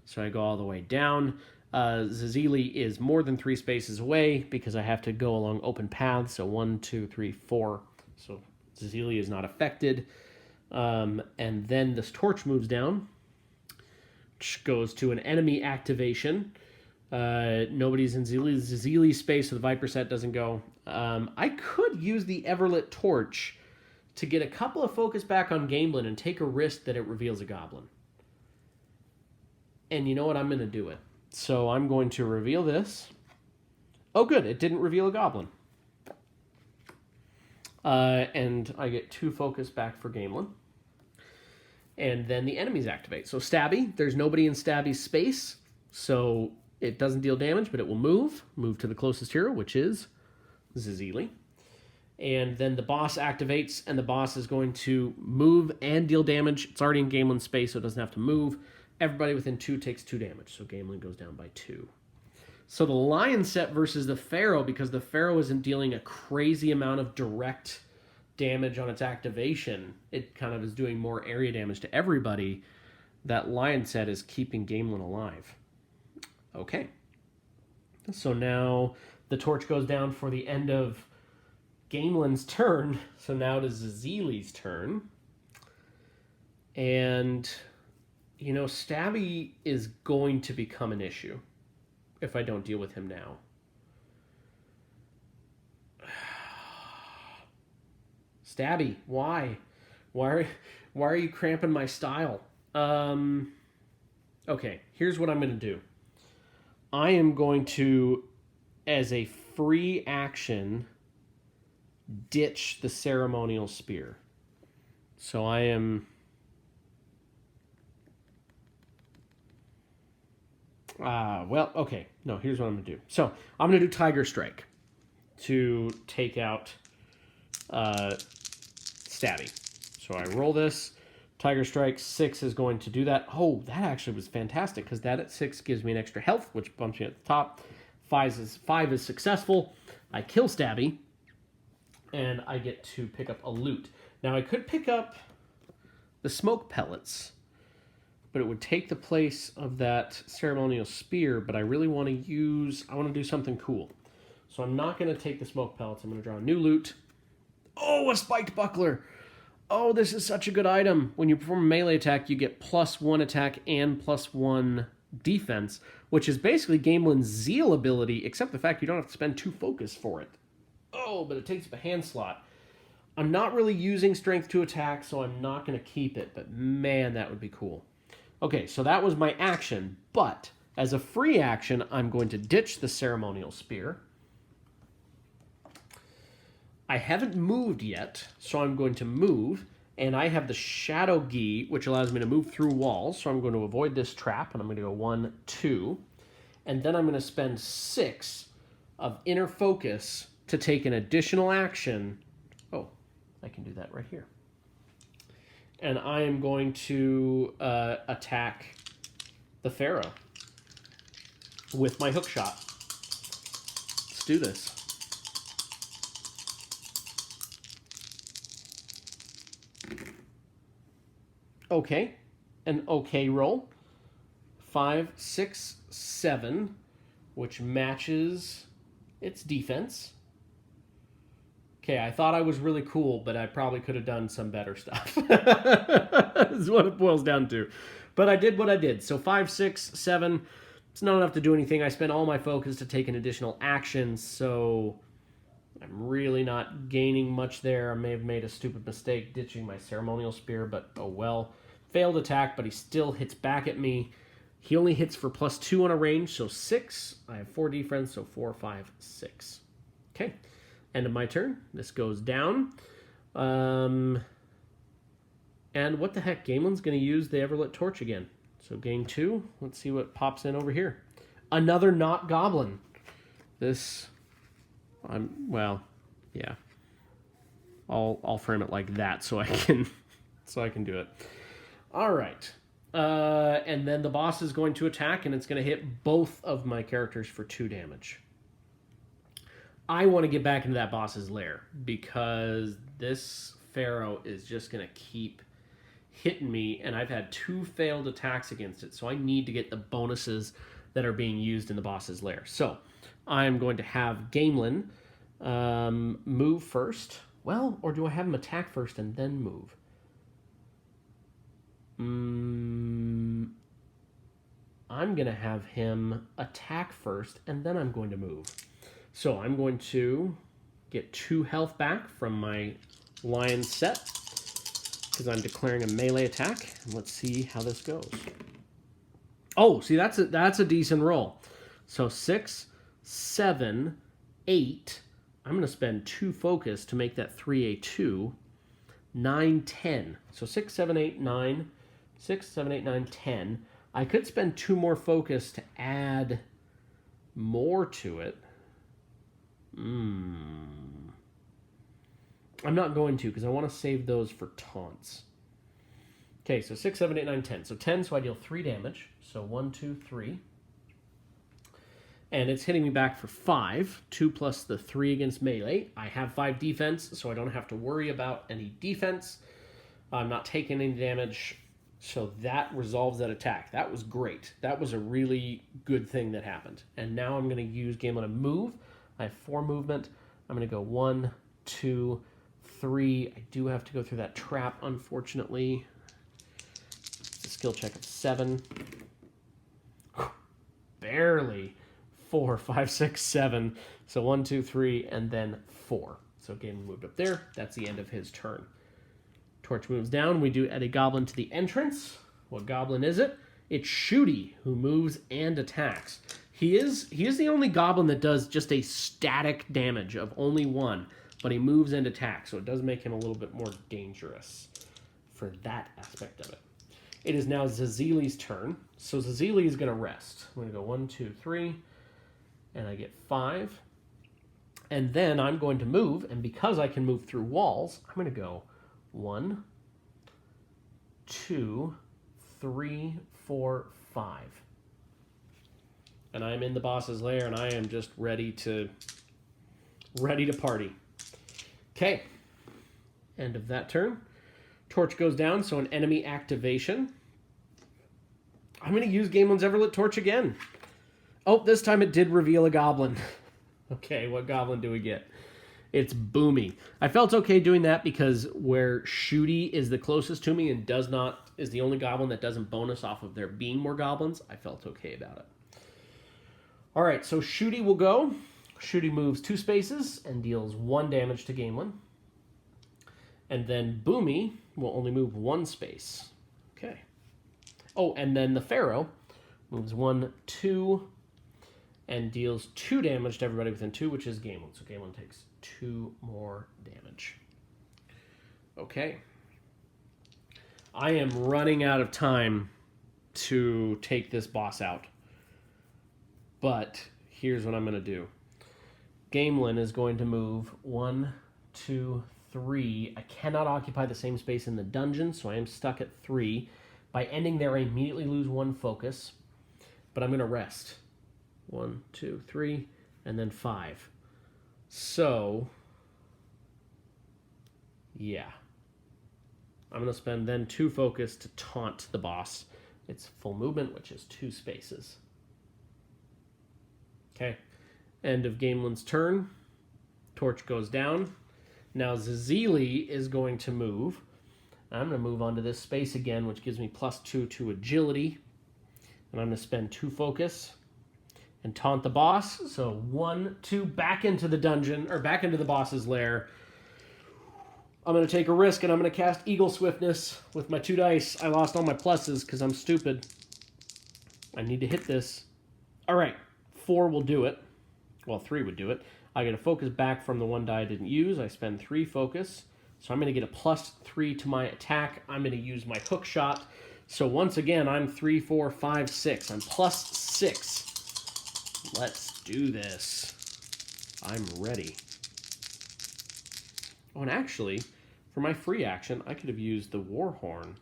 So I go all the way down. Zazili is more than 3 spaces away because I have to go along open paths. So 1, 2, 3, 4. So Zazili is not affected. And then this torch moves down, which goes to an enemy activation. Nobody's in Zazili's space, so the Viper set doesn't go. I could use the Everlit torch to get a couple of focus back on Gamelyn and take a risk that it reveals a goblin. And you know what? I'm going to do it. So I'm going to reveal this. Oh, good. It didn't reveal a goblin. And I get 2 focus back for Gamelyn. And then the enemies activate. So Stabby, there's nobody in Stabby's space. So it doesn't deal damage, but it will move. Move to the closest hero, which is Zazili. And then the boss activates, and the boss is going to move and deal damage. It's already in Gamelyn's space, so it doesn't have to move. Everybody within 2 takes 2 damage, so Gamelyn goes down by 2. So the Lion set versus the Pharaoh, because the Pharaoh isn't dealing a crazy amount of direct damage on its activation, it kind of is doing more area damage to everybody. That Lion set is keeping Gamelyn alive. Okay. So now the torch goes down for the end of Gamelyn's turn, so now it is Zazili's turn. And, you know, Stabby is going to become an issue if I don't deal with him now. Stabby, why? Why are you cramping my style? Okay, here's what I'm going to do. I am going to, as a free action, ditch the Ceremonial Spear. So I am... well, okay. No, here's what I'm going to do. So I'm going to do Tiger Strike to take out Stabby. So I roll this. Tiger Strike 6 is going to do that. Oh, that actually was fantastic because that at 6 gives me an extra health, which bumps me at the top. 5 is successful. I kill Stabby, and I get to pick up a loot. Now, I could pick up the smoke pellets, but it would take the place of that Ceremonial Spear, but I really want to do something cool. So I'm not going to take the smoke pellets. I'm going to draw a new loot. Oh, a spiked buckler. Oh, this is such a good item. When you perform a melee attack, you get +1 attack and +1 defense, which is basically Gamelyn's Zeal ability, except the fact you don't have to spend 2 focus for it. Oh, but it takes up a hand slot. I'm not really using strength to attack, so I'm not going to keep it, but man, that would be cool. Okay, so that was my action, but as a free action, I'm going to ditch the Ceremonial Spear. I haven't moved yet, so I'm going to move, and I have the Shadow Gi, which allows me to move through walls, so I'm going to avoid this trap, and I'm going to go 1, 2, and then I'm going to spend 6 of Inner Focus to take an additional action. Oh, I can do that right here. And I am going to attack the Pharaoh with my hook shot. Let's do this. Okay, an okay roll. 5, 6, 7, which matches its defense. Okay, I thought I was really cool, but I probably could have done some better stuff. Is what it boils down to. But I did what I did. So 5, 6, 7, it's not enough to do anything. I spent all my focus to take an additional action, so I'm really not gaining much there. I may have made a stupid mistake ditching my Ceremonial Spear, but oh well. Failed attack, but he still hits back at me. He only hits for +2 on a range, so 6. I have 4 defense, so 4, 5, 6. Okay, end of my turn. This goes down. And what the heck? Gamelyn's going to use the Everlit Torch again. So gain 2. Let's see what pops in over here. Another not goblin. This, well, yeah. I'll frame it like that so I can do it. All right. And then the boss is going to attack, and it's going to hit both of my characters for 2 damage. I want to get back into that boss's lair because this Pharaoh is just going to keep hitting me, and I've had 2 failed attacks against it, so I need to get the bonuses that are being used in the boss's lair. So I'm going to have Gamelyn move first. Well, or do I have him attack first and then move? I'm going to have him attack first, and then I'm going to move. So I'm going to get 2 health back from my lion set because I'm declaring a melee attack. Let's see how this goes. Oh, see, that's a decent roll. So 6, 7, 8. I'm going to spend 2 focus to make that 3a2. 9, 10. So 6, 7, 8, 9. 6, 7, 8, 9, 10. I could spend 2 more focus to add more to it. I'm not going to because I want to save those for taunts. Okay, so 6, 7, 8, 9, 10. So 10, so I deal 3 damage. So 1, 2, 3. And it's hitting me back for 5. 2 plus the 3 against melee. I have 5 defense, so I don't have to worry about any defense. I'm not taking any damage. So that resolves that attack. That was great. That was a really good thing that happened. And now I'm going to use Gamelyn to move. I have 4 movement. I'm going to go 1, 2, 3. I do have to go through that trap, unfortunately. It's a skill check of 7. Barely. 4, 5, 6, 7. So 1, 2, 3, and then 4. So Gamelyn moved up there. That's the end of his turn. Torch moves down. We do add a goblin to the entrance. What goblin is it? It's Shooty, who moves and attacks. He is the only goblin that does just a static damage of only 1, but he moves and attacks, so it does make him a little bit more dangerous for that aspect of it. It is now Zazili's turn, so Zazili is going to rest. I'm going to go 1, 2, 3, and I get 5. And then I'm going to move, and because I can move through walls, I'm going to go 1, 2, 3, 4, 5. And I'm in the boss's lair, and I am just ready to party. Okay. End of that turn. Torch goes down, so an enemy activation. I'm going to use Gamelyn's Everlit Torch again. Oh, this time it did reveal a goblin. Okay, what goblin do we get? It's Boomy. I felt okay doing that because where Shooty is the closest to me and is the only goblin that doesn't bonus off of there being more goblins, I felt okay about it. All right, so Shooty will go. Shooty moves 2 spaces and deals 1 damage to Gamelyn. And then Boomy will only move 1 space. Okay. Oh, and then the Pharaoh moves 1, 2, and deals 2 damage to everybody within 2, which is Gamelyn. So Gamelyn takes 2 more damage. Okay. I am running out of time to take this boss out. But here's what I'm going to do. Gamelyn is going to move 1, 2, 3. I cannot occupy the same space in the dungeon, so I am stuck at 3. By ending there, I immediately lose 1 focus. But I'm going to rest. 1, 2, 3, and then 5. So, yeah. I'm going to spend then 2 focus to taunt the boss. It's full movement, which is 2 spaces. Okay. End of Gamelyn's turn. Torch goes down. Now Zazili is going to move. I'm going to move onto this space again, which gives me +2 to agility. And I'm going to spend 2 focus and taunt the boss. So 1, 2, back into the dungeon, or back into the boss's lair. I'm going to take a risk, and I'm going to cast Eagle Swiftness with my 2 dice. I lost all my pluses because I'm stupid. I need to hit this. All right, 4 will do it. Well, 3 would do it. I get a focus back from the 1 die I didn't use. I spend 3 focus. So I'm going to get a +3 to my attack. I'm going to use my hook shot So once again, I'm 3, 4, 5, 6. I'm plus 6. Let's do this. I'm ready. Oh, and actually, for my free action, I could have used the Warhorn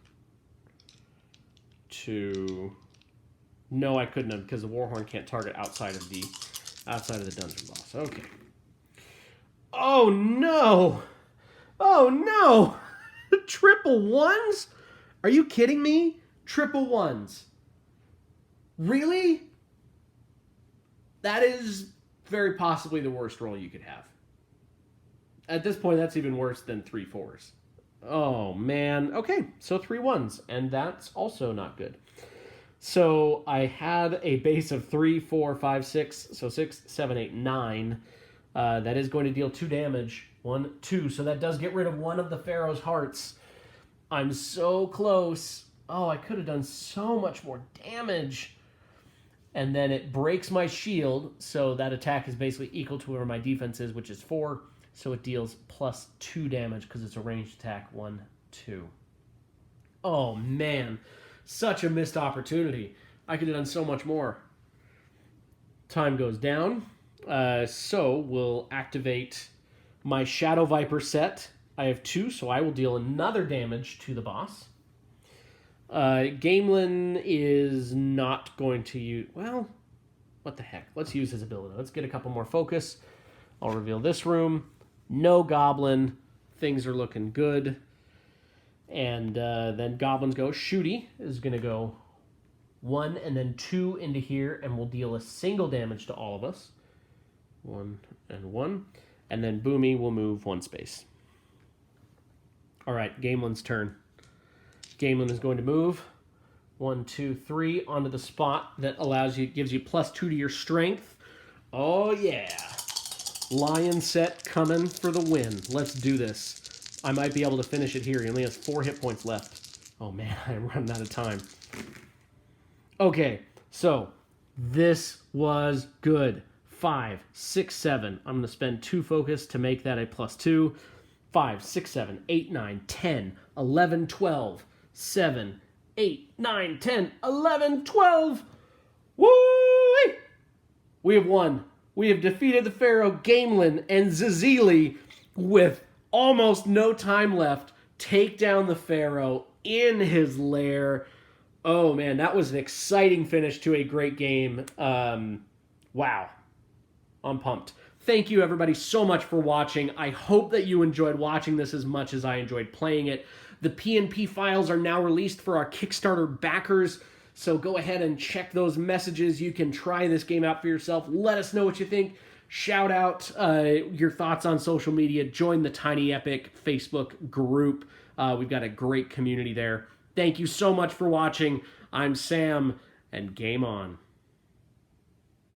to... No, I couldn't have, because the Warhorn can't target outside of the dungeon boss. Okay. Oh, no! Oh, no! Triple ones? Are you kidding me? Triple ones. Really? That is very possibly the worst roll you could have. At this point, that's even worse than 3 4s. Oh, man. Okay, so 3 1s, and that's also not good. So I had a base of 3, 4, 5, 6, so 6, 7, 8, 9. That is going to deal 2 damage. 1, 2, so that does get rid of one of the Pharaoh's hearts. I'm so close. Oh, I could have done so much more damage. And then it breaks my shield, so that attack is basically equal to whatever my defense is, which is 4. So it deals plus 2 damage because it's a ranged attack. 1, 2. Oh, man. Such a missed opportunity. I could have done so much more. Time goes down. So we'll activate my Shadow Viper set. I have 2, so I will deal another damage to the boss. Gamelyn is not going to use... Well, what the heck? Let's use his ability. Let's get a couple more focus. I'll reveal this room. No Goblin. Things are looking good. And then Goblins go. Shooty is going to go 1 and then 2 into here, and we'll deal a single damage to all of us. 1 and 1. And then Boomy will move 1 space. All right, Gamelyn's turn. Gamelyn is going to move 1, 2, 3 onto the spot that allows you, gives you plus 2 to your strength. Oh yeah, Lion set coming for the win. Let's do this. I might be able to finish it here. He only has 4 hit points left. Oh man, I'm running out of time. Okay, so this was good. 5, 6, 7. I'm going to spend 2 focus to make that a plus 2. 5, 6, 7, 8, 9, 10, 11, 12. 7, 8, 9, 10, 11, 12. Woo! We have won. We have defeated the Pharaoh Gamelyn and Zazili with almost no time left. Take down the Pharaoh in his lair. Oh man, that was an exciting finish to a great game. Wow. I'm pumped. Thank you everybody so much for watching. I hope that you enjoyed watching this as much as I enjoyed playing it. The PNP files are now released for our Kickstarter backers, so go ahead and check those messages. You can try this game out for yourself. Let us know what you think. Shout out your thoughts on social media. Join the Tiny Epic Facebook group. We've got a great community there. Thank you so much for watching. I'm Sam, and game on.